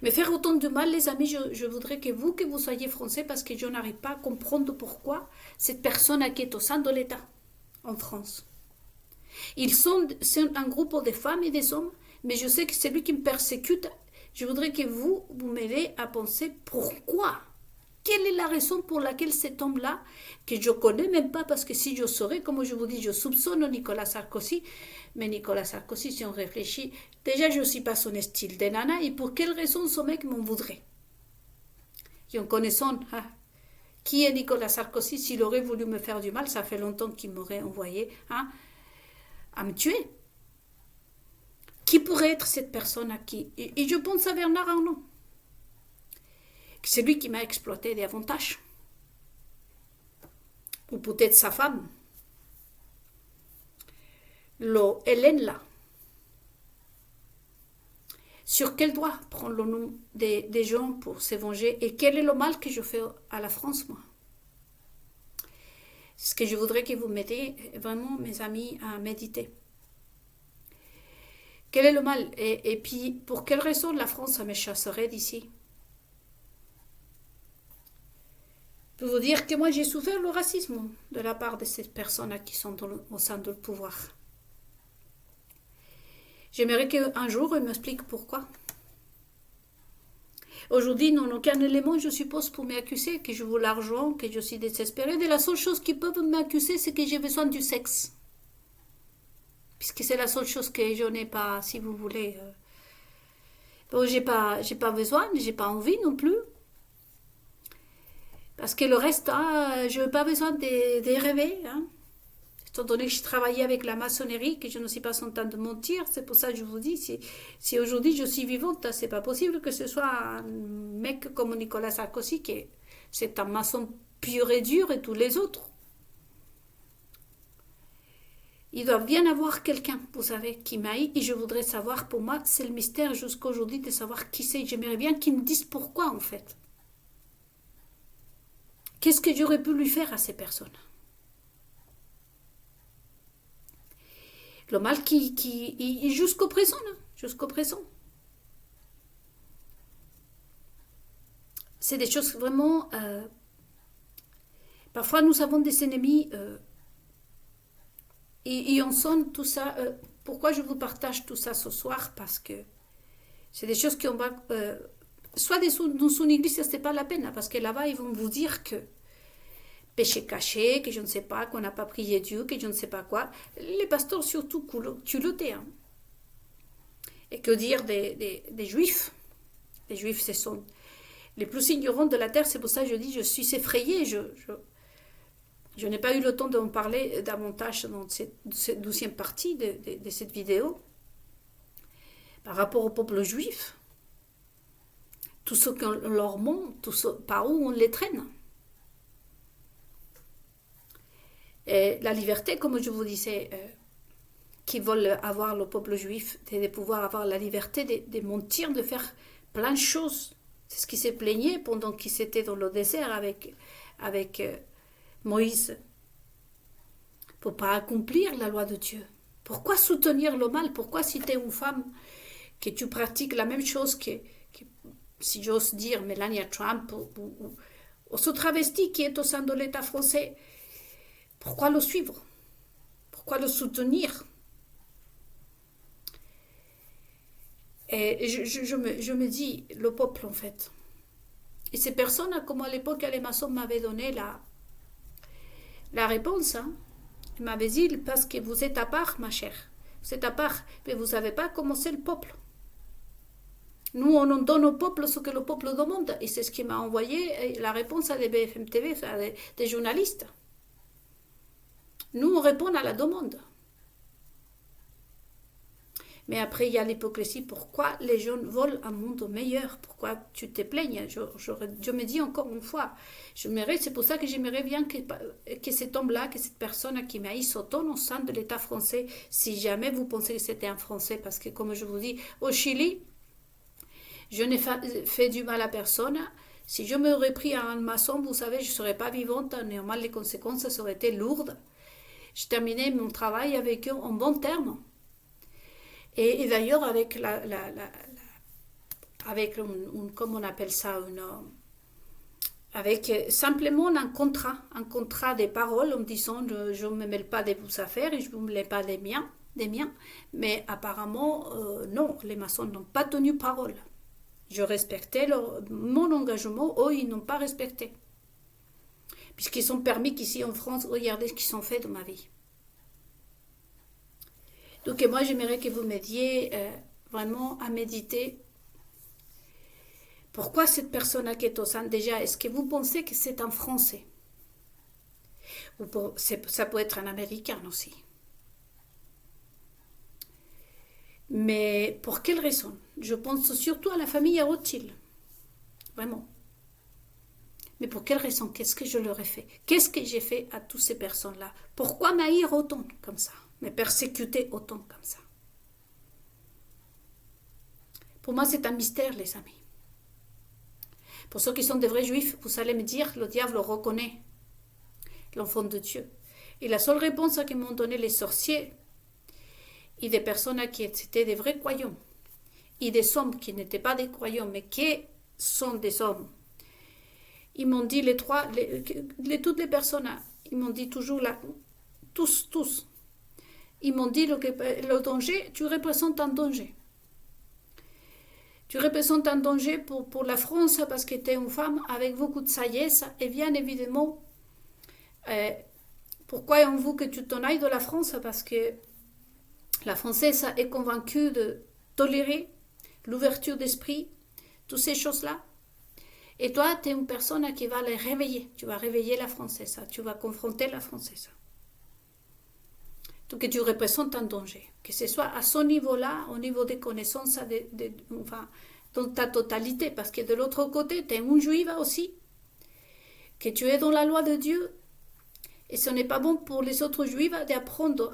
Mais faire autant de mal, les amis, je voudrais que vous soyez français parce que je n'arrive pas à comprendre pourquoi cette personne qui est au sein de l'État en France. C'est un groupe de femmes et des hommes, mais je sais que c'est lui qui me persécute. Je voudrais que vous m'aidez à penser pourquoi. Quelle est la raison pour laquelle cet homme-là, que je ne connais même pas, parce que si je saurais, comme je vous dis, je soupçonne Nicolas Sarkozy, mais Nicolas Sarkozy, si on réfléchit, déjà je ne suis pas son style de nana, et pour quelle raison ce mec m'en voudrait? Et en connaissant qui est Nicolas Sarkozy, s'il aurait voulu me faire du mal, ça fait longtemps qu'il m'aurait envoyé à me tuer. Qui pourrait être cette personne à qui? Et je pense à Bernard Arnault. C'est lui qui m'a exploité davantage. Ou peut-être sa femme. Hélène là. Sur quel doigt prendre le nom des gens pour se venger? Et quel est le mal que je fais à la France, moi? C'est ce que je voudrais que vous m'aidiez vraiment, mes amis, à méditer. Quel est le mal? Et puis, pour quelle raison la France me chasserait d'ici? Je peux vous dire que moi j'ai souffert le racisme de la part de ces personnes qui sont au sein du pouvoir. J'aimerais qu'un jour ils m'expliquent pourquoi. Aujourd'hui, ils n'ont aucun élément, je suppose, pour m'accuser, que je veux l'argent, que je suis désespérée. Et la seule chose qu'ils peuvent m'accuser, c'est que j'ai besoin du sexe. Puisque c'est la seule chose que je n'ai pas, si vous voulez. Bon, j'ai pas besoin, j'ai pas envie non plus. Parce que le reste, je n'ai pas besoin de rêver. Étant donné que je travaillais avec la maçonnerie, que je ne suis pas en train de mentir, c'est pour ça que je vous dis, si aujourd'hui je suis vivante, c'est pas possible que ce soit un mec comme Nicolas Sarkozy, qui c'est un maçon pur et dur, et tous les autres. Il doit bien avoir quelqu'un, vous savez, qui m'aille, et je voudrais savoir, pour moi, c'est le mystère jusqu'à aujourd'hui de savoir qui c'est. J'aimerais bien qu'ils me disent pourquoi, en fait. Qu'est-ce que j'aurais pu lui faire à ces personnes? Le mal qui jusqu'au présent, là, jusqu'au présent. C'est des choses vraiment... parfois, nous avons des ennemis et on sonne tout ça. Pourquoi je vous partage tout ça ce soir? Parce que c'est des choses qu'on va... soit dans son église, ce n'est pas la peine, parce que là-bas, ils vont vous dire que péché caché, que je ne sais pas, qu'on n'a pas prié Dieu, que je ne sais pas quoi. Les pasteurs surtout culottés. Et que dire des Juifs? Les Juifs, ce sont les plus ignorants de la terre. C'est pour ça que je dis, je suis effrayée. Je n'ai pas eu le temps d'en parler davantage dans cette 12e partie de cette vidéo. Par rapport au peuple juif, tout ce qu'on leur montre, par où on les traîne. Et la liberté, comme je vous disais, qui veulent avoir le peuple juif, de pouvoir avoir la liberté de mentir, de faire plein de choses. C'est ce qui s'est plaigné pendant qu'ils étaient dans le désert avec Moïse. Pour ne pas accomplir la loi de Dieu. Pourquoi soutenir le mal? Pourquoi si tu es une femme, que tu pratiques la même chose que si j'ose dire, Melania Trump ou ce travesti qui est au sein de l'État français, pourquoi le suivre? Pourquoi le soutenir? Et je me dis, le peuple en fait. Et ces personnes, comme à l'époque, les maçons m'avaient donné la réponse. Ils m'avaient dit, parce que vous êtes à part, ma chère. Vous êtes à part, mais vous ne savez pas comment c'est le peuple. Nous, on donne au peuple ce que le peuple demande. Et c'est ce qui m'a envoyé la réponse à des BFM TV, à des journalistes. Nous, on répond à la demande. Mais après, il y a l'hypocrisie. Pourquoi les jeunes veulent un monde meilleur? Pourquoi tu te plaignes? Je me dis encore une fois, c'est pour ça que j'aimerais bien que cet homme-là, que cette personne qui m'haïsse autant au sein de l'État français, si jamais vous pensez que c'était un Français, parce que comme je vous dis, au Chili, je n'ai fait du mal à personne. Si je m'aurais pris un maçon, vous savez, je ne serais pas vivante. Néanmoins, les conséquences auraient été lourdes. Je terminais mon travail avec eux en bon terme. Et d'ailleurs, avec avec comment on appelle ça, avec simplement un contrat des paroles en me disant je ne me mêle pas de vos affaires et je ne me mêle pas des miens. Mais apparemment, non, les maçons n'ont pas tenu parole. Je respectais mon engagement, eux, ils n'ont pas respecté. Puisqu'ils sont permis qu'ici en France, regardez ce qu'ils ont fait de ma vie. Donc moi, j'aimerais que vous m'aidiez vraiment à méditer. Pourquoi cette personne qui est au sein déjà, est-ce que vous pensez que c'est un Français? Ou ça peut être un Américain aussi. Mais pour quelle raison? Je pense surtout à la famille Rothschild. Vraiment. Mais pour quelle raison? Qu'est-ce que je leur ai fait? Qu'est-ce que j'ai fait à toutes ces personnes-là? Pourquoi m'haïr autant comme ça? Me persécuter autant comme ça? Pour moi, c'est un mystère, les amis. Pour ceux qui sont des vrais juifs, vous allez me dire, le diable reconnaît l'enfant de Dieu. Et la seule réponse que m'ont donné les sorciers et des personnes qui étaient des vrais croyants, et des hommes qui n'étaient pas des croyants, mais qui sont des hommes, ils m'ont dit toutes les personnes, ils m'ont dit toujours là, tous, ils m'ont dit le danger, tu représentes un danger. Tu représentes un danger pour la France parce que tu es une femme avec beaucoup de sagesse et bien évidemment, pourquoi on veut que tu t'en ailles de la France? Parce que la Française est convaincue de tolérer l'ouverture d'esprit, toutes ces choses-là. Et toi, tu es une personne qui va les réveiller. Tu vas réveiller la Française, tu vas confronter la Française. Donc tu représentes un danger, que ce soit à ce niveau-là, au niveau des connaissances, dans ta totalité, parce que de l'autre côté, tu es une juive aussi, que tu es dans la loi de Dieu, et ce n'est pas bon pour les autres juifs d'apprendre,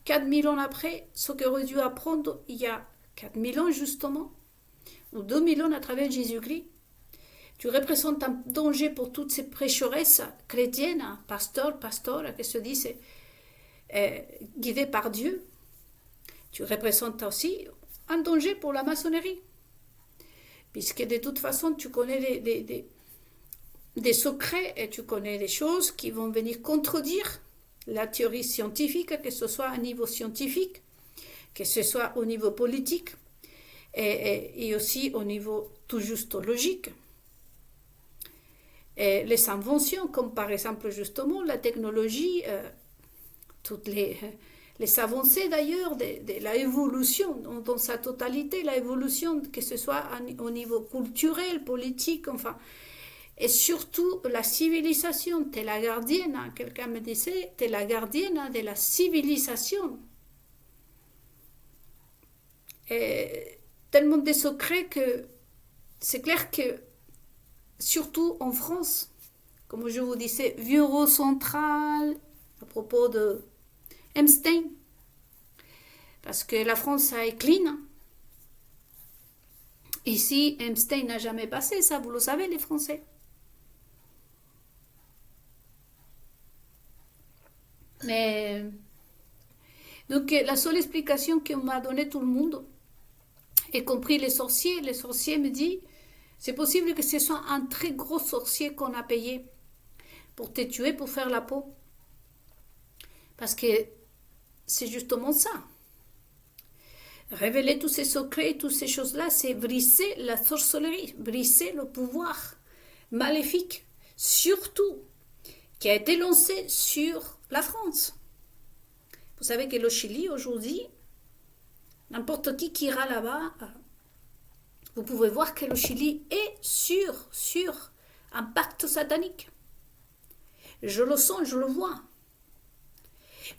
4000 ans après, ce qu'aurait dû apprendre il y a 4000 ans justement, ou 2000 ans à travers Jésus-Christ. Tu représentes un danger pour toutes ces prêcheresses chrétiennes, pasteurs, qui se disent guidés par Dieu. Tu représentes aussi un danger pour la maçonnerie. Puisque de toute façon, tu connais des secrets et tu connais des choses qui vont venir contredire la théorie scientifique, que ce soit à niveau scientifique, que ce soit au niveau politique et aussi au niveau tout juste logique. Et les inventions, comme par exemple justement la technologie, toutes les avancées d'ailleurs de la évolution dans sa totalité, la évolution que ce soit au niveau culturel, politique, et surtout la civilisation. Tu es la gardienne, quelqu'un me disait, tu es la gardienne de la civilisation. Et tellement de secrets que c'est clair que surtout en France, comme je vous disais, Bureau central, à propos de Epstein, parce que la France est clean. Ici, Epstein n'a jamais passé, ça vous le savez les Français. Mais donc la seule explication qu'on m'a donnée tout le monde, y compris les sorciers me disent, c'est possible que ce soit un très gros sorcier qu'on a payé pour te tuer, pour faire la peau. Parce que c'est justement ça. Révéler tous ces secrets, toutes ces choses-là, c'est briser la sorcellerie, briser le pouvoir maléfique, surtout, qui a été lancé sur la France. Vous savez que le Chili, aujourd'hui, n'importe qui ira là-bas, Vous pouvez voir que le Chili est sur un pacte satanique. Je le sens, je le vois.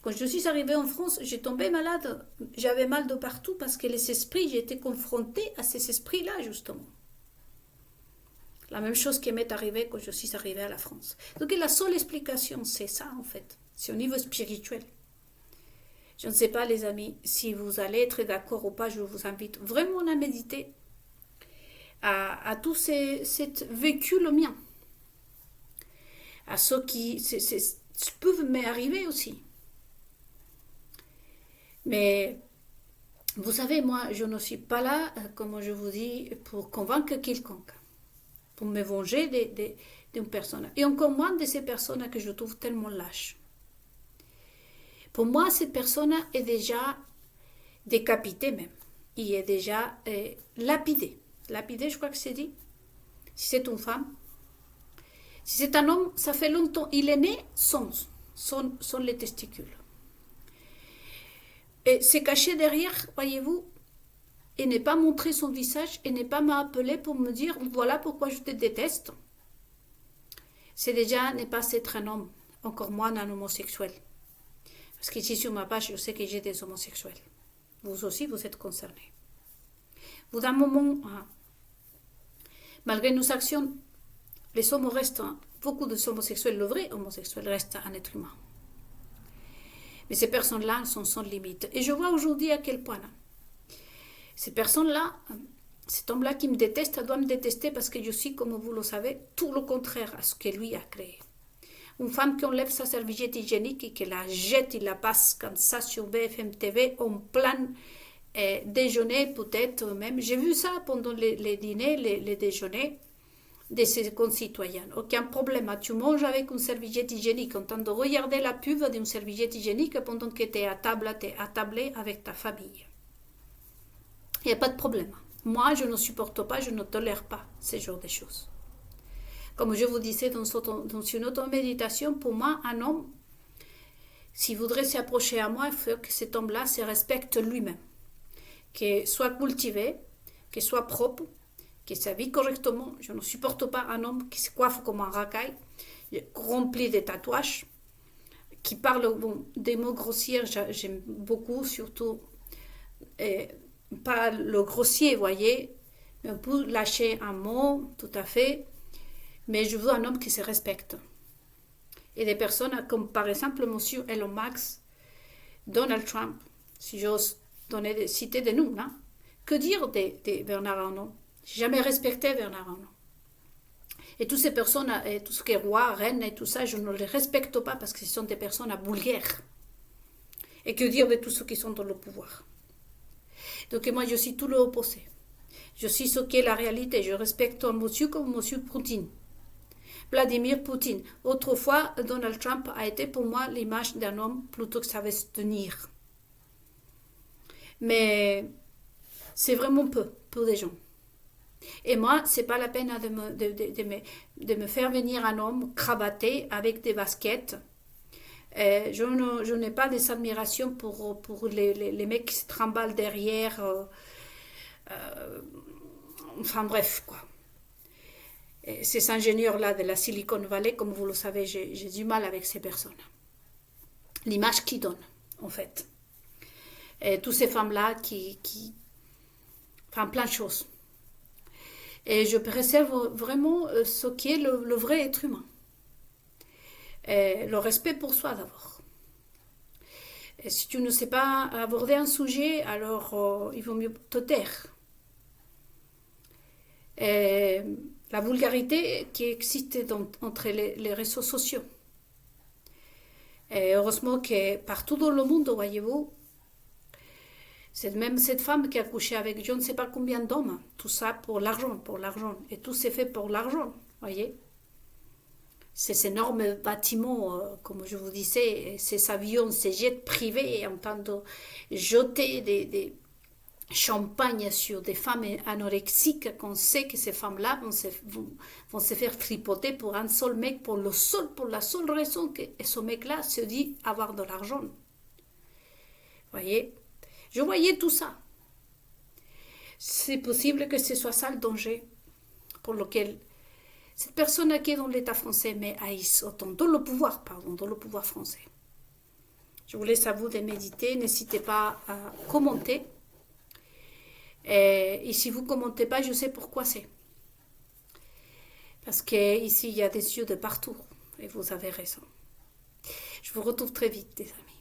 Quand je suis arrivée en France, j'ai tombé malade. J'avais mal de partout parce que les esprits, j'ai été confrontée à ces esprits-là, justement. La même chose qui m'est arrivée quand je suis arrivée à la France. Donc la seule explication, c'est ça, en fait. C'est au niveau spirituel. Je ne sais pas, les amis, si vous allez être d'accord ou pas, je vous invite vraiment à méditer à tout cet vécu le mien. À ceux qui peuvent m'arriver aussi. Mais vous savez, moi, je ne suis pas là, comme je vous dis, pour convaincre quiconque, pour me venger d'une personne. Et encore moins de ces personnes que je trouve tellement lâches. Pour moi, cette personne est déjà décapitée même. Il est déjà lapidé. Lapidé, je crois que c'est dit. Si c'est une femme. Si c'est un homme, ça fait longtemps. Il est né sans les testicules. Et s'est caché derrière, voyez-vous, et n'est pas montré son visage, et n'est pas m'appeler pour me dire, voilà pourquoi je te déteste. C'est déjà, n'est pas être un homme, encore moins un homosexuel. Parce qu'ici sur ma page, je sais que j'ai des homosexuels. Vous aussi, vous êtes concernés. Vous, d'un moment, malgré nos actions, les hommes restent, beaucoup de homosexuels, le vrai homosexuel reste un être humain. Mais ces personnes-là sont sans limite. Et je vois aujourd'hui à quel point. Ces personnes-là, cet homme-là qui me déteste, doit me détester parce que je suis, comme vous le savez, tout le contraire à ce que lui a créé. Une femme qui enlève sa serviette hygiénique et qui la jette, il la passe comme ça sur BFM TV en plein déjeuner, peut-être même. J'ai vu ça pendant les dîners, les déjeuners de ses concitoyens. Aucun problème. Tu manges avec une serviette hygiénique en train de regarder la pub d'une serviette hygiénique pendant que tu es attablé avec ta famille. Il n'y a pas de problème. Moi, je ne supporte pas, je ne tolère pas ce genre de choses. Comme je vous disais dans une autre méditation, pour moi, un homme, s'il voudrait s'approcher à moi, il faut que cet homme-là se respecte lui-même. Qu'il soit cultivé, qu'il soit propre, qui s'habille correctement. Je ne supporte pas un homme qui se coiffe comme un racaille, rempli de tatouages, qui parle des mots grossiers. J'aime beaucoup, surtout pas le grossier, voyez, mais on peut lâcher un mot, tout à fait, mais je veux un homme qui se respecte. Et des personnes comme par exemple monsieur Elon Musk, Donald Trump, si j'ose citer des noms, hein. Que dire de Bernard Arnault? J'ai jamais respecté Bernard Arnault. Et toutes ces personnes, et tout ce qui est roi, reine et tout ça, je ne les respecte pas parce que ce sont des personnes vulgaires. Et que dire de tous ceux qui sont dans le pouvoir? Donc moi, je suis tout l'opposé. Je suis ce qu'est la réalité. Je respecte un monsieur comme monsieur Poutine. Vladimir Poutine. Autrefois, Donald Trump a été pour moi l'image d'un homme plutôt que savait se tenir. Mais c'est vraiment peu pour des gens. Et moi, c'est pas la peine de me faire venir un homme cravaté avec des baskets. Je n'ai pas des admirations pour les mecs qui se trimballent derrière. Enfin bref, quoi. Et ces ingénieurs-là de la Silicon Valley, comme vous le savez, j'ai du mal avec ces personnes. L'image qu'ils donnent, en fait. Et toutes ces femmes-là qui enfin plein de choses. Et je préserve vraiment ce qui est le vrai être humain. Et le respect pour soi d'abord. Et si tu ne sais pas aborder un sujet, alors il vaut mieux te taire. Et la vulgarité qui existe entre les réseaux sociaux. Et heureusement que partout dans le monde, voyez-vous, c'est même cette femme qui a couché avec je ne sais pas combien d'hommes. Tout ça pour l'argent. Et tout s'est fait pour l'argent, voyez. Ces énormes bâtiments, comme je vous disais, ces avions, ces jets privés en train de jeter des champagnes sur des femmes anorexiques, qu'on sait que ces femmes-là vont se faire tripoter pour un seul mec, pour la seule raison que ce mec-là se dit avoir de l'argent. Voyez. Je voyais tout ça. C'est possible que ce soit ça le danger pour lequel cette personne qui est dans l'État français mais haïsse autant, dans le pouvoir, pardon, dans le pouvoir français. Je vous laisse à vous de méditer, n'hésitez pas à commenter. Et si vous ne commentez pas, je sais pourquoi c'est. Parce qu'ici, il y a des yeux de partout. Et vous avez raison. Je vous retrouve très vite, les amis.